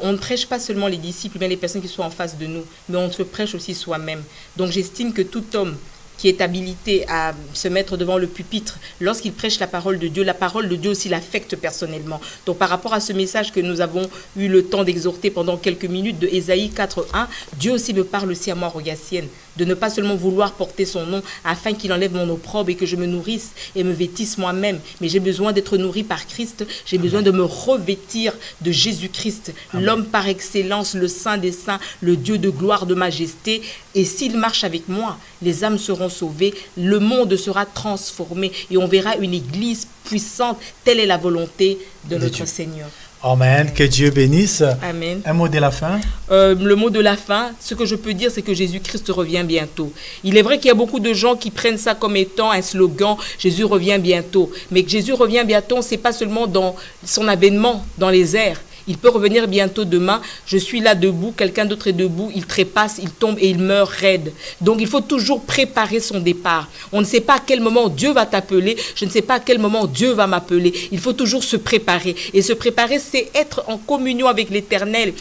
on ne prêche pas seulement les disciples, mais les personnes qui sont en face de nous, mais on se prêche aussi soi-même. Donc j'estime que tout homme qui est habilité à se mettre devant le pupitre, lorsqu'il prêche la parole de Dieu aussi l'affecte personnellement. Donc par rapport à ce message que nous avons eu le temps d'exhorter pendant quelques minutes de Ésaïe 4.1, Dieu aussi me parle aussi à moi, Rogacienne, de ne pas seulement vouloir porter son nom afin qu'il enlève mon opprobre et que je me nourrisse et me vêtisse moi-même. Mais j'ai besoin d'être nourri par Christ, j'ai besoin de me revêtir de Jésus-Christ, l'homme par excellence, le Saint des Saints, le Dieu de gloire, de majesté. Et s'il marche avec moi, les âmes seront sauvées, le monde sera transformé et on verra une église puissante. Telle est la volonté de notre Dieu. Seigneur. Amen. Que Dieu bénisse. Amen. Un mot de la fin. Le mot de la fin, ce que je peux dire, c'est que Jésus-Christ revient bientôt. Il est vrai qu'il y a beaucoup de gens qui prennent ça comme étant un slogan, Jésus revient bientôt. Mais que Jésus revient bientôt, c'est pas seulement dans son avènement dans les airs. Il peut revenir bientôt demain. Je suis là debout, quelqu'un d'autre est debout, il trépasse, il tombe et il meurt raide. Donc il faut toujours préparer son départ. On ne sait pas à quel moment Dieu va t'appeler. Je ne sais pas à quel moment Dieu va m'appeler. Il faut toujours se préparer. Et se préparer, c'est être en communion avec l'Éternel.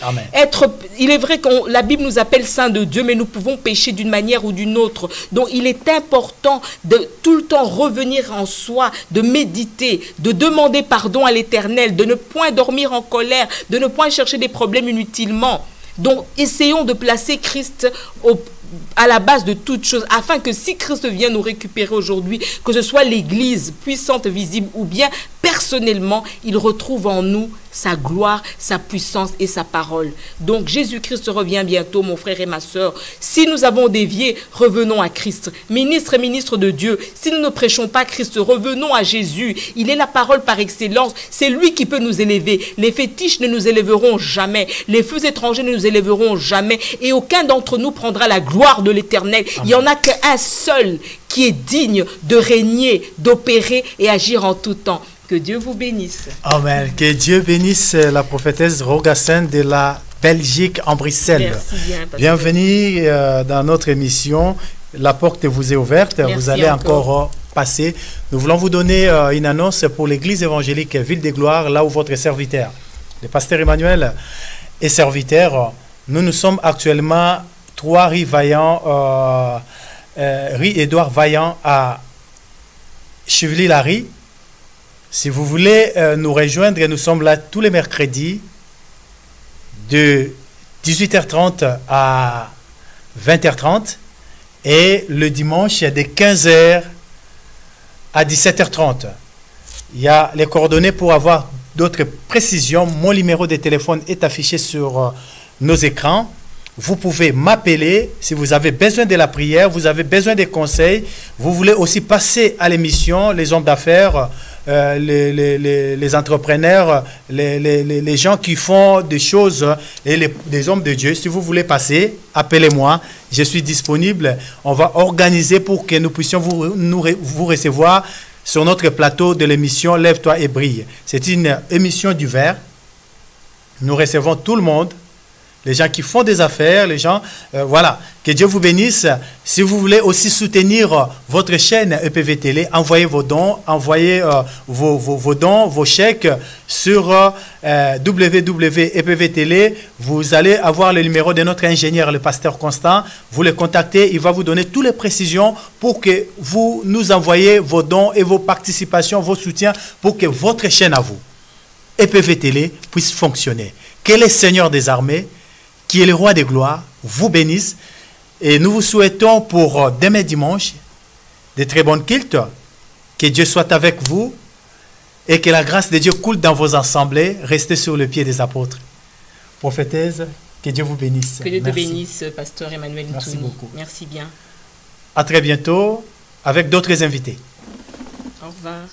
Il est vrai que la Bible nous appelle saints de Dieu, mais nous pouvons pécher d'une manière ou d'une autre. Donc il est important de tout le temps revenir en soi, de méditer, de demander pardon à l'Éternel, de ne point dormir en colère, de ne point chercher des problèmes inutilement. Donc essayons de placer Christ à la base de toutes choses, afin que si Christ vient nous récupérer aujourd'hui, que ce soit l'Église puissante, visible, ou bien personnellement, il retrouve en nous sa gloire, sa puissance et sa parole. Donc Jésus-Christ revient bientôt, mon frère et ma soeur. Si nous avons dévié, revenons à Christ. Ministre et ministre de Dieu, si nous ne prêchons pas Christ, revenons à Jésus. Il est la parole par excellence. C'est lui qui peut nous élever. Les fétiches ne nous élèveront jamais. Les feux étrangers ne nous élèveront jamais. Et aucun d'entre nous prendra la gloire de l'Éternel. Il n'y en a qu'un seul qui est digne de régner, d'opérer et agir en tout temps. Que Dieu vous bénisse. Amen. Que Dieu bénisse la prophétesse Rogassen de la Belgique en Bruxelles. Merci bien. Bienvenue dans notre émission. La porte vous est ouverte. Merci vous allez encore passer. Nous voulons vous donner une annonce pour l'église évangélique Ville de Gloire, là où votre serviteur, le pasteur Emmanuel, est serviteur. Nous sommes actuellement 3 rue Vaillant, rue Édouard Vaillant à Chevely-Larry. Si vous voulez nous rejoindre, nous sommes là tous les mercredis de 18h30 à 20h30 et le dimanche de 15h à 17h30. Il y a les coordonnées pour avoir d'autres précisions. Mon numéro de téléphone est affiché sur nos écrans. Vous pouvez m'appeler si vous avez besoin de la prière, vous avez besoin des conseils. Vous voulez aussi passer à l'émission, les hommes d'affaires, les entrepreneurs, les gens qui font des choses et les hommes de Dieu. Si vous voulez passer, appelez-moi. Je suis disponible. On va organiser pour que nous puissions vous recevoir sur notre plateau de l'émission Lève-toi et brille. C'est une émission du Vert. Nous recevons tout le monde. Les gens qui font des affaires, les gens, voilà, que Dieu vous bénisse. Si vous voulez aussi soutenir votre chaîne EPV Télé, envoyez vos dons, envoyez vos dons, vos chèques sur www.epv Télé. Vous allez avoir le numéro de notre ingénieur, le pasteur Constant. Vous le contactez, il va vous donner toutes les précisions pour que vous nous envoyiez vos dons et vos participations, vos soutiens, pour que votre chaîne à vous, EPV Télé, puisse fonctionner. Que le Seigneur des armées, qui est le roi des gloires, vous bénisse. Et nous vous souhaitons pour demain dimanche de très bonnes cultes. Que Dieu soit avec vous et que la grâce de Dieu coule dans vos assemblées. Restez sur le pied des apôtres. Prophétesse, que Dieu vous bénisse. Que Dieu te bénisse, pasteur Emmanuel Ntouni. Merci beaucoup. Merci bien. À très bientôt avec d'autres invités. Au revoir.